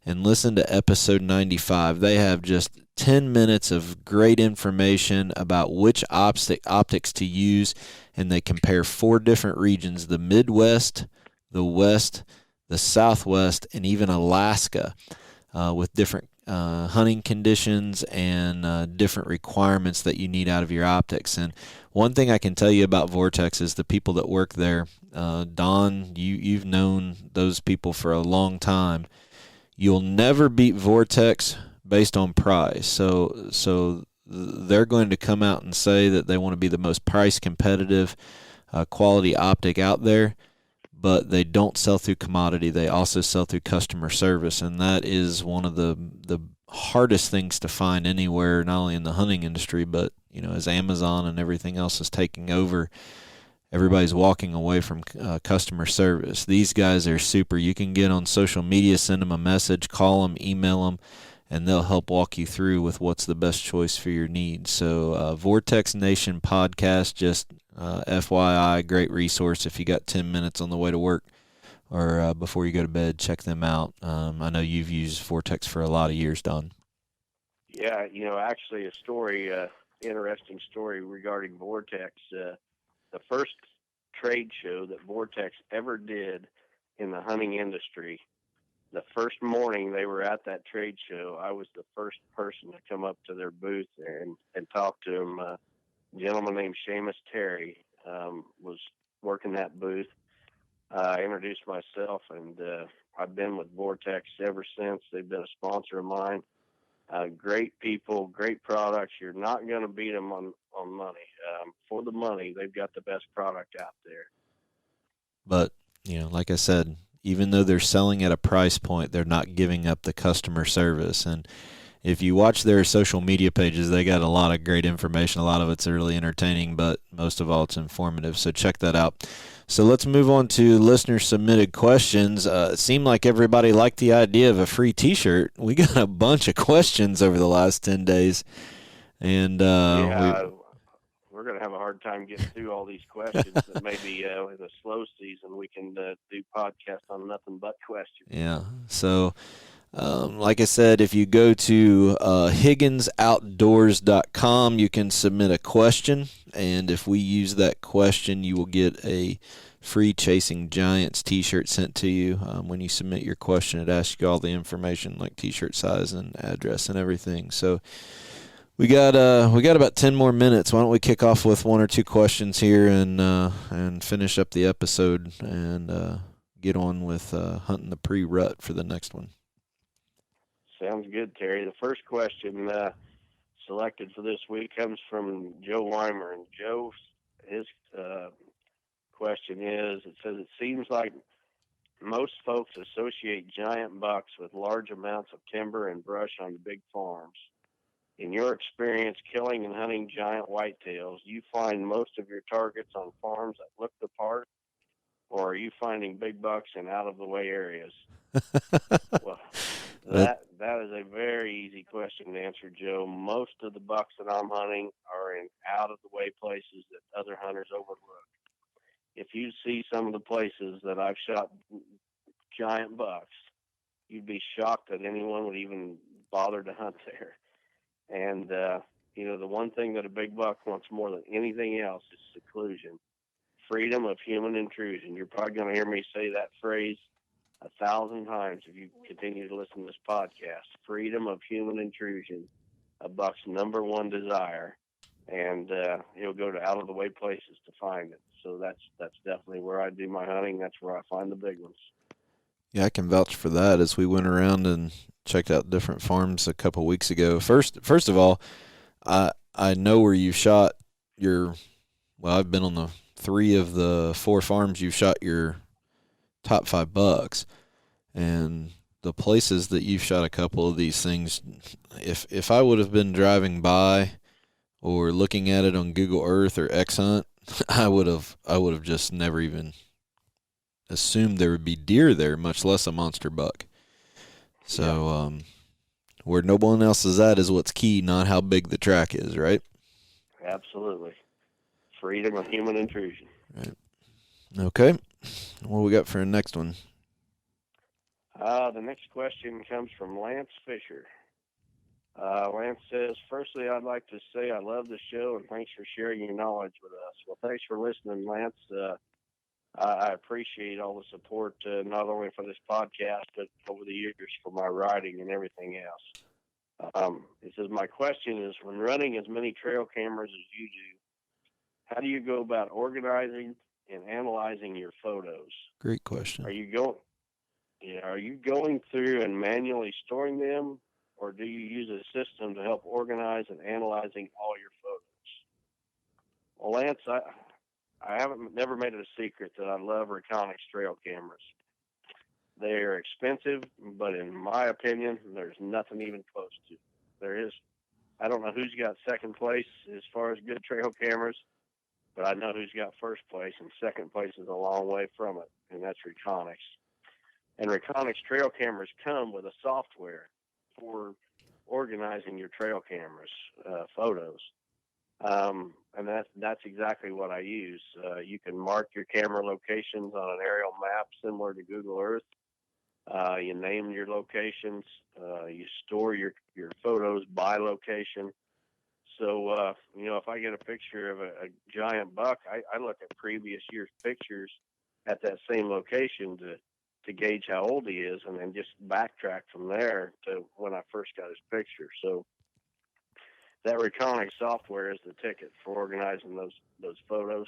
and listen to episode 95. They have just 10 minutes of great information about which optics to use, and they compare 4 different regions: the Midwest, the West, the Southwest, and even Alaska, with different hunting conditions and different requirements that you need out of your optics. And one thing I can tell you about Vortex is the people that work there. Don, you've known those people for a long time. You'll never beat Vortex based on price. So they're going to come out and say that they want to be the most price competitive quality optic out there, but they don't sell through commodity. They also sell through customer service, and that is one of the hardest things to find anywhere, not only in the hunting industry, but as Amazon and everything else is taking over. everybody's walking away from customer service. These guys are super. You can get on social media, send them a message, call them, email them, and they'll help walk you through with what's the best choice for your needs. So Vortex Nation podcast, just FYI, great resource if you got 10 minutes on the way to work or before you go to bed, check them out. I know you've used Vortex for a lot of years, Don. Yeah, actually a story, interesting story regarding Vortex. The first trade show that Vortex ever did in the hunting industry, the first morning they were at that trade show, I was the first person to come up to their booth there and talk to them. A gentleman named Seamus Terry was working that booth. I introduced myself, and I've been with Vortex ever since. They've been a sponsor of mine. Great people, great products. You're not going to beat them on money. For the money, they've got the best product out there. But, like I said, even though they're selling at a price point, they're not giving up the customer service. And if you watch their social media pages, they got a lot of great information. A lot of it's really entertaining, but most of all, it's informative. So check that out. So let's move on to listener-submitted questions. It seemed like everybody liked the idea of a free T-shirt. We got a bunch of questions over the last 10 days. And we're going to have a hard time getting through all these questions, but maybe in the slow season we can do podcasts on nothing but questions. Yeah. So, like I said, if you go to HigginsOutdoors.com, you can submit a question, and if we use that question, you will get a free Chasing Giants T-shirt sent to you. When you submit your question, it asks you all the information like T-shirt size and address and everything. So we got about 10 more minutes. Why don't we kick off with one or two questions here and finish up the episode and get on with hunting the pre-rut for the next one. Sounds good, Terry. The first question selected for this week comes from Joe Weimer. And Joe, his question is, it says, it seems like most folks associate giant bucks with large amounts of timber and brush on big farms. In your experience killing and hunting giant whitetails, do you find most of your targets on farms that look the part, or are you finding big bucks in out-of-the-way areas? Well, that is a very easy question to answer, Joe. Most of the bucks that I'm hunting are in out-of-the-way places that other hunters overlook. If you see some of the places that I've shot giant bucks, you'd be shocked that anyone would even bother to hunt there. And, the one thing that a big buck wants more than anything else is seclusion, freedom of human intrusion. You're probably going to hear me say that phrase 1,000 times if you continue to listen to this podcast. Freedom of human intrusion, a buck's number one desire, and he'll go to out-of-the-way places to find it. So that's definitely where I do my hunting. That's where I find the big ones. Yeah, I can vouch for that. As we went around and checked out different farms a couple weeks ago. First of all, I know where you shot your. Well, I've been on the 3 of the 4 farms you've shot your top 5 bucks, and the places that you've shot a couple of these things. If I would have been driving by or looking at it on Google Earth or XHunt, I would have just never even assumed there would be deer there, much less a monster buck. So where no one else is at is what's key, not how big the track is, right? Absolutely. Freedom of human intrusion. Right. Okay. What do we got for the next one? The next question comes from Lance Fisher. Lance says, firstly, I'd like to say I love the show and thanks for sharing your knowledge with us. Well, thanks for listening, Lance. I appreciate all the support, not only for this podcast, but over the years for my writing and everything else. He says, my question is, when running as many trail cameras as you do, how do you go about organizing and analyzing your photos? Great question. Are you going through and manually storing them, or do you use a system to help organize and analyzing all your photos? Well, Lance, I haven't never made it a secret that I love Reconyx trail cameras. They are expensive, but in my opinion, there's nothing even close to. I don't know who's got second place as far as good trail cameras, but I know who's got first place, and second place is a long way from it, and that's Reconyx. And Reconyx trail cameras come with a software for organizing your trail cameras, photos. And that's exactly what I use. You can mark your camera locations on an aerial map similar to Google Earth. You name your locations. You store your photos by location. So, if I get a picture of a giant buck, I look at previous year's pictures at that same location to gauge how old he is, and then just backtrack from there to when I first got his picture. So that Reconyx software is the ticket for organizing those photos.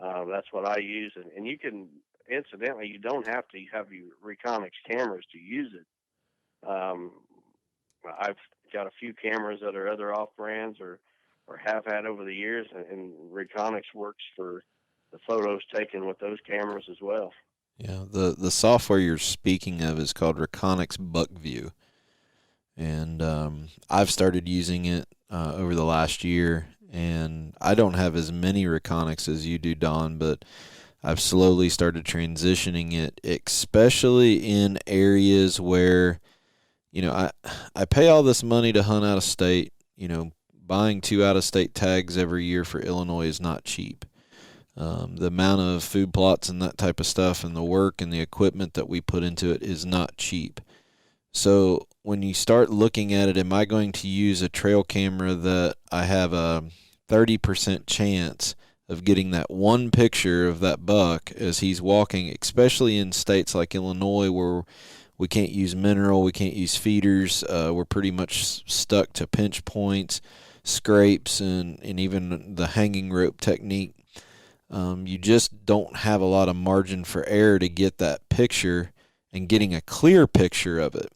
That's what I use, and you can, incidentally, you don't have to have your Reconyx cameras to use it. I've got a few cameras that are other off brands or have had over the years, and Reconyx works for the photos taken with those cameras as well. Yeah, the software you're speaking of is called Reconyx Buckview, and I've started using it over the last year, and I don't have as many Reconyx as you do, Don, but I've slowly started transitioning it, especially in areas where, I pay all this money to hunt out of state. Buying 2 out-of-state tags every year for Illinois is not cheap. The amount of food plots and that type of stuff and the work and the equipment that we put into it is not cheap. So when you start looking at it, am I going to use a trail camera that I have a 30% chance of getting that one picture of that buck as he's walking, especially in states like Illinois where we can't use mineral, we can't use feeders, we're pretty much stuck to pinch points, scrapes, and even the hanging rope technique. You just don't have a lot of margin for error to get that picture and getting a clear picture of it.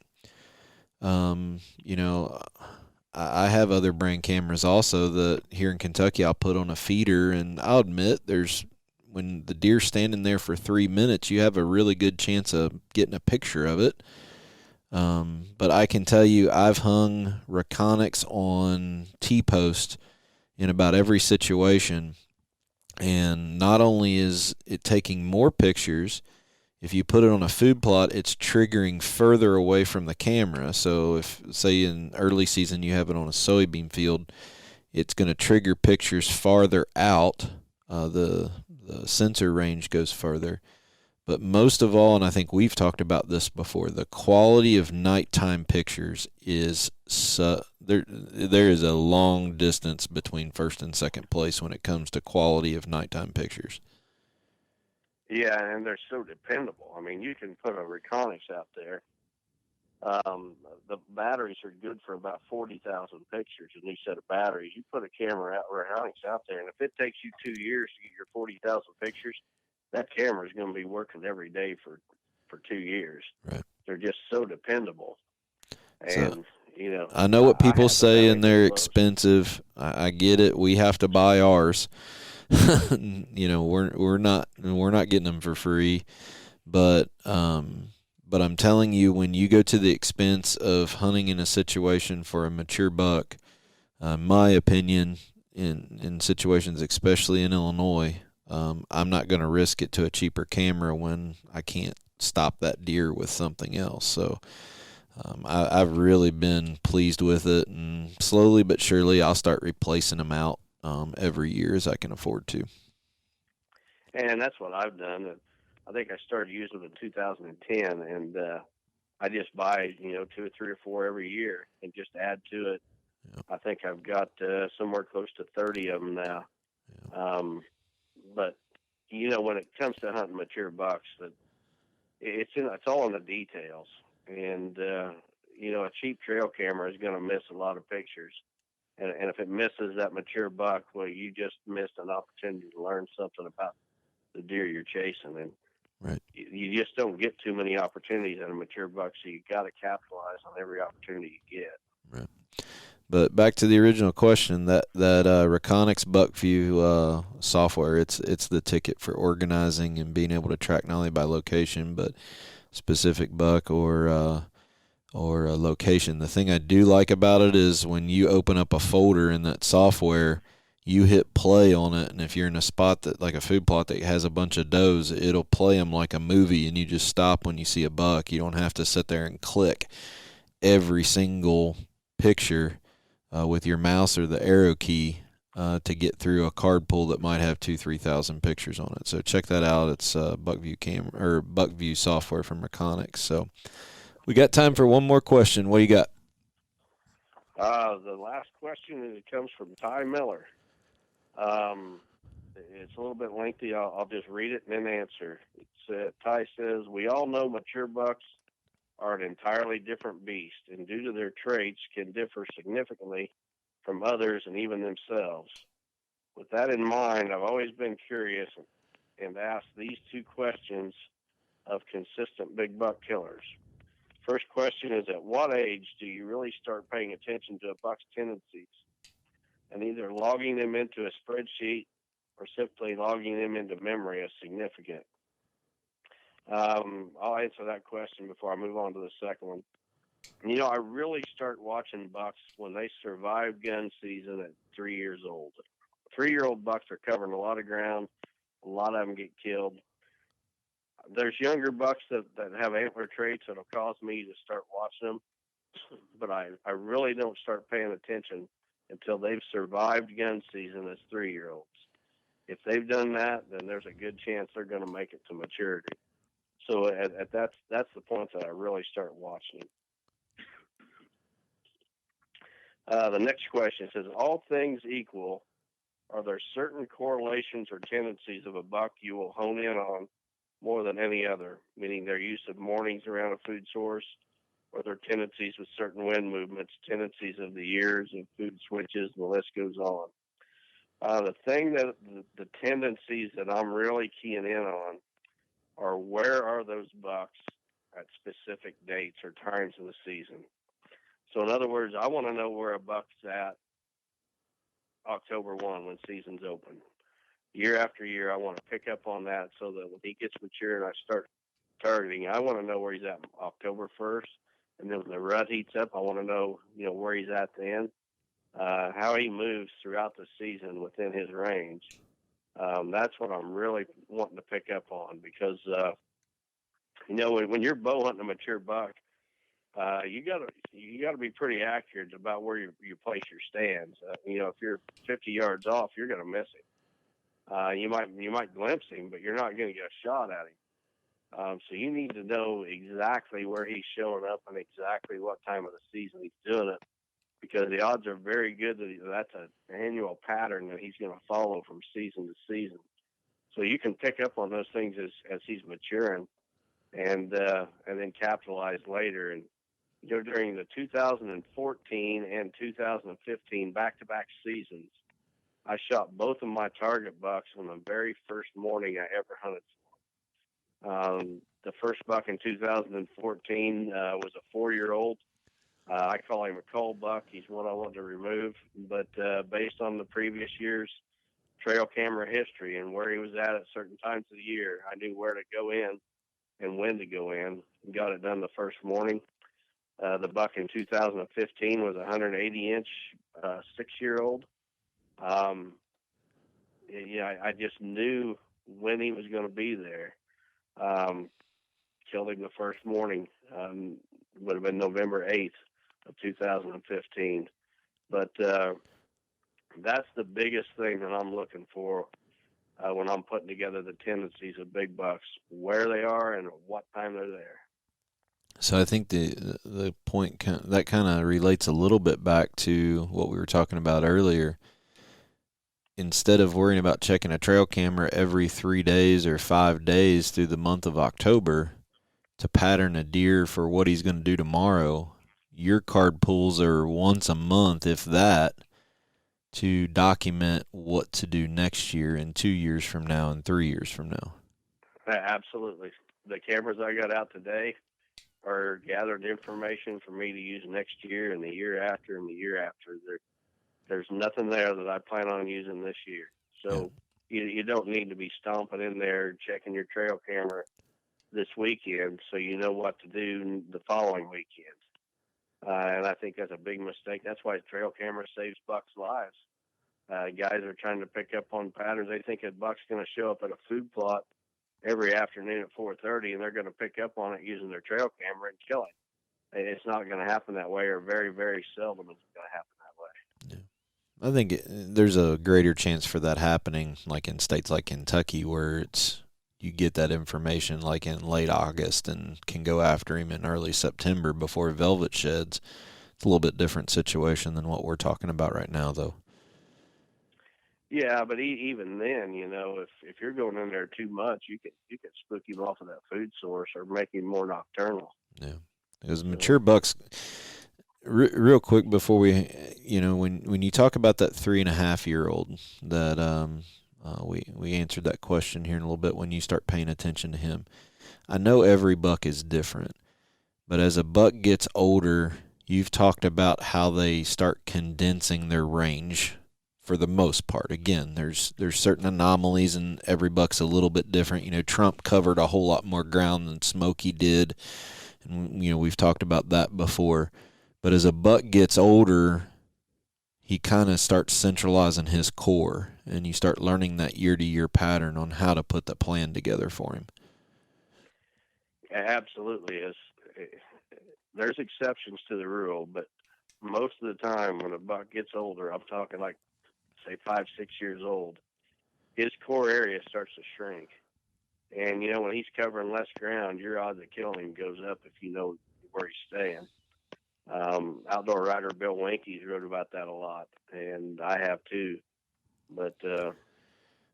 I have other brand cameras also that here in Kentucky I'll put on a feeder, and I'll admit when the deer's standing there for 3 minutes, you have a really good chance of getting a picture of it. But I can tell you I've hung Reconyx on T-post in about every situation. And not only is it taking more pictures, if you put it on a food plot, it's triggering further away from the camera. So if, say, in early season you have it on a soybean field, it's going to trigger pictures farther out. The sensor range goes further. But most of all, and I think we've talked about this before, the quality of nighttime pictures is there is a long distance between first and second place when it comes to quality of nighttime pictures. Yeah, and they're so dependable. I mean, you can put a Reconyx out there. The batteries are good for about 40,000 pictures, a new set of batteries. You put a camera Reconyx out there, and if it takes you 2 years to get your 40,000 pictures, that camera is going to be working every day for 2 years. Right. They're just so dependable. And, I know what people say, and they're expensive. I get it. We have to buy ours. We're not getting them for free, but I'm telling you, when you go to the expense of hunting in a situation for a mature buck, my opinion, in situations, especially in Illinois, I'm not going to risk it to a cheaper camera when I can't stop that deer with something else. So I've really been pleased with it, and slowly but surely I'll start replacing them out every year as I can afford to. And that's what I've done. I think I started using them in 2010, and I just buy 2 or 3 or 4 every year and just add to it. Yep. I think I've got somewhere close to 30 of them now. Yep. But when it comes to hunting mature bucks, that it's all in the details. And a cheap trail camera is going to miss a lot of pictures. And if it misses that mature buck, well, you just missed an opportunity to learn something about the deer you're chasing. And right. You just don't get too many opportunities in a mature buck, so you got to capitalize on every opportunity you get. Right. But back to the original question, that Reconyx Buckview software, it's the ticket for organizing and being able to track not only by location but specific buck or a location. The thing I do like about it is when you open up a folder in that software, you hit play on it, and if you're in a spot that, like a food plot that has a bunch of does, it'll play them like a movie, and you just stop when you see a buck. You don't have to sit there and click every single picture with your mouse or the arrow key to get through a card pull that might have 2,000-3,000 pictures on it. So check that out. It's Buckview software from Reconics. So we got time for one more question. What do you got? The last question it comes from Ty Miller. It's a little bit lengthy. I'll just read it and then answer. Ty says, we all know mature bucks are an entirely different beast, and due to their traits can differ significantly from others and even themselves. With that in mind, I've always been curious and asked these two questions of consistent big buck killers. First question is, at what age do you really start paying attention to a buck's tendencies and either logging them into a spreadsheet or simply logging them into memory as significant? I'll answer that question before I move on to the second one. I really start watching bucks when they survive gun season at 3 years old. 3-year-old bucks are covering a lot of ground. A lot of them get killed. There's younger bucks that have antler traits that'll cause me to start watching them, but I really don't start paying attention until they've survived gun season as 3-year-olds. If they've done that, then there's a good chance they're going to make it to maturity. So that's the point that I really start watching. The next question says, all things equal, are there certain correlations or tendencies of a buck you will hone in on more than any other, meaning their use of mornings around a food source, or their tendencies with certain wind movements, tendencies of the years and food switches, the list goes on. The tendencies that I'm really keying in on are where are those bucks at specific dates or times of the season. So in other words, I want to know where a buck's at October 1 when season's open. Year after year, I want to pick up on that so that when he gets mature and I start targeting, I want to know where he's at October 1st. And then when the rut heats up, I want to know, where he's at then, how he moves throughout the season within his range. That's what I'm really wanting to pick up on because, when you're bow hunting a mature buck, you gotta be pretty accurate about where you place your stands. If you're 50 yards off, you're gonna miss him. You might glimpse him, but you're not gonna get a shot at him. So you need to know exactly where he's showing up and exactly what time of the season he's doing it, because the odds are very good that that's an annual pattern that he's going to follow from season to season. So you can pick up on those things as he's maturing, and then capitalize later. And during the 2014 and 2015 back-to-back seasons, I shot both of my target bucks on the very first morning I ever hunted for. The first buck in 2014 was a 4-year-old. I call him a cold buck. He's one I want to remove, but based on the previous year's trail camera history and where he was at certain times of the year, I knew where to go in and when to go in, and got it done the first morning. The buck in 2015 was a 180-inch 6-year-old. I just knew when he was going to be there. Killed him the first morning. Would have been November 8th of 2015. But that's the biggest thing that I'm looking for when I'm putting together the tendencies of big bucks, where they are and what time they're there. So I think the point that kind of relates a little bit back to what we were talking about earlier. Instead of worrying about checking a trail camera every 3 days or 5 days through the month of October to pattern a deer for what he's going to do tomorrow, your card pulls are once a month, if that, to document what to do next year and 2 years from now and 3 years from now. Absolutely. The cameras I got out today are gathered information for me to use next year and the year after and the year after. There's nothing there that I plan on using this year. So you don't need to be stomping in there checking your trail camera this weekend so you know what to do the following weekend. And I think that's a big mistake. That's why trail camera saves bucks' lives. Guys are trying to pick up on patterns. They think a buck's going to show up at a food plot every afternoon at 4:30, and they're going to pick up on it using their trail camera and kill it. It's not going to happen that way, or very, very seldom is it going to happen that way. Yeah. I think there's a greater chance for that happening, like in states like Kentucky, where you get that information like in late August and can go after him in early September before velvet sheds. It's a little bit different situation than what we're talking about right now, though. Yeah, but even then, if you're going in there too much, you could spook him off of that food source or make him more nocturnal. Yeah, because mature bucks. Real quick before we, when you talk about that 3.5-year-old that we answered that question here in a little bit. When you start paying attention to him, I know every buck is different, but as a buck gets older, you've talked about how they start condensing their range. For the most part, again, there's certain anomalies, and every buck's a little bit different. Trump covered a whole lot more ground than Smokey did, and we've talked about that before. But as a buck gets older, he kind of starts centralizing his core, and you start learning that year-to-year pattern on how to put the plan together for him. Absolutely, there's exceptions to the rule, but most of the time when a buck gets older, I'm talking like, say 5-6 years old, his core area starts to shrink. And, when he's covering less ground, your odds of killing him goes up if you know where he's staying. Outdoor writer Bill Winke's wrote about that a lot, and I have too. But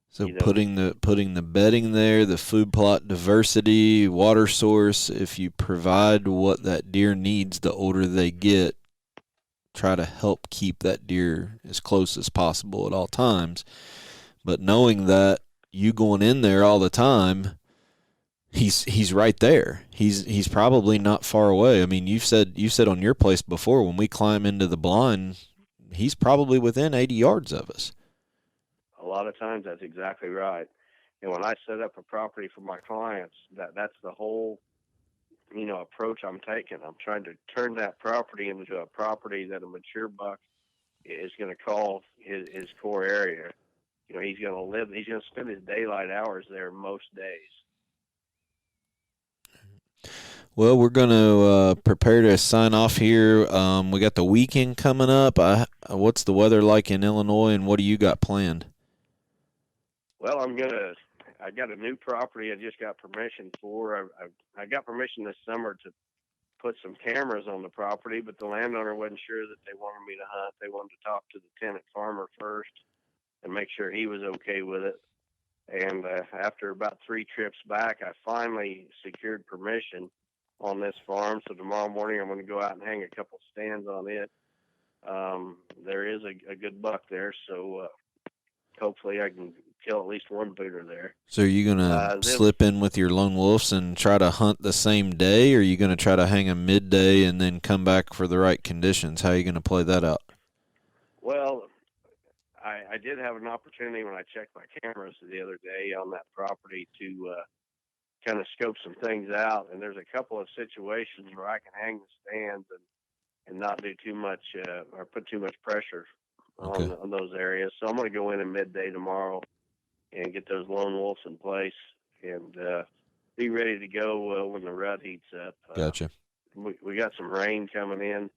so putting the bedding there, the food plot diversity, water source, if you provide what that deer needs, the older they get, try to help keep that deer as close as possible at all times. But knowing that you going in there all the time, he's right there. He's probably not far away. I mean, you said on your place before, when we climb into the blind, he's probably within 80 yards of us. A lot of times that's exactly right. And when I set up a property for my clients, that's the whole approach I'm taking. I'm trying to turn that property into a property that a mature buck is going to call his core area. He's going to spend his daylight hours there most days. Well, we're going to prepare to sign off here. We got the weekend coming up. What's the weather like in Illinois, and what do you got planned? Well, I got a new property I just got permission for. I got permission this summer to put some cameras on the property, but the landowner wasn't sure that they wanted me to hunt. They wanted to talk to the tenant farmer first and make sure he was okay with it. And after about 3 trips back, I finally secured permission on this farm. So tomorrow morning I'm going to go out and hang a couple stands on it. There is a good buck there, so hopefully I can kill at least one booter there. So are you going to slip in with your lone wolves and try to hunt the same day, or are you going to try to hang a midday and then come back for the right conditions? How are you going to play that out? Well, I did have an opportunity when I checked my cameras the other day on that property to kind of scope some things out, and there's a couple of situations where I can hang the stands and not do too much or put too much pressure on those areas. So I'm going to go in at midday tomorrow and get those lone wolves in place and be ready to go when the rut heats up. Gotcha. We got some rain coming in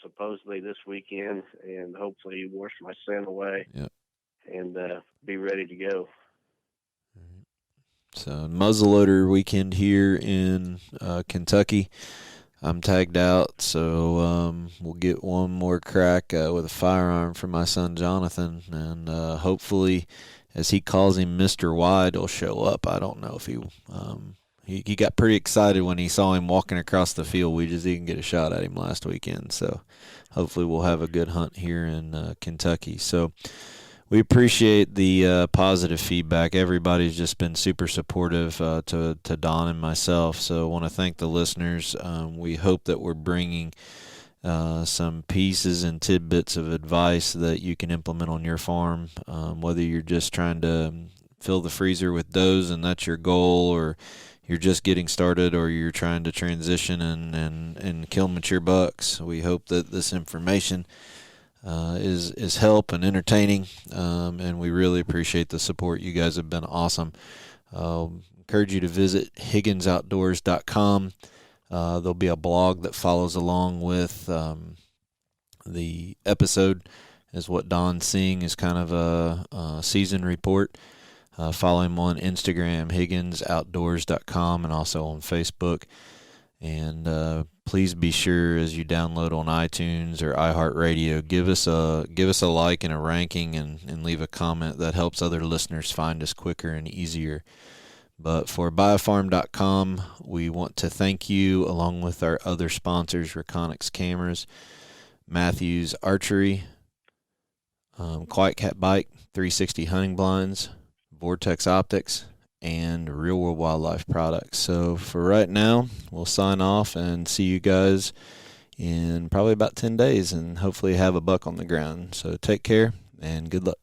supposedly this weekend, and hopefully wash my scent away. Yep. And be ready to go. So muzzleloader weekend here in Kentucky. I'm tagged out, so we'll get one more crack with a firearm for my son Jonathan, and hopefully, as he calls him, Mr. Wide will show up. I don't know if he got pretty excited when he saw him walking across the field. We just didn't get a shot at him last weekend, so hopefully we'll have a good hunt here in Kentucky. So we appreciate the positive feedback. Everybody's just been super supportive to Don and myself, so I want to thank the listeners. We hope that we're bringing some pieces and tidbits of advice that you can implement on your farm, whether you're just trying to fill the freezer with does and that's your goal, or you're just getting started, or you're trying to transition and kill mature bucks. We hope that this information is help and entertaining, and we really appreciate the support. You guys have been awesome. Encourage you to visit HigginsOutdoors.com. There'll be a blog that follows along with the episode, as what Don's seeing is kind of a season report. Follow him on Instagram, HigginsOutdoors.com, and also on Facebook. And please be sure, as you download on iTunes or iHeartRadio, give us a like and a ranking, and leave a comment. That helps other listeners find us quicker and easier. But for biofarm.com, we want to thank you, along with our other sponsors, Reconyx Cameras, Matthews Archery, Quiet Cat Bike, 360 Hunting Blinds, Vortex Optics, and Real World Wildlife Products. So for right now, we'll sign off and see you guys in probably about 10 days, and hopefully have a buck on the ground. So take care and good luck.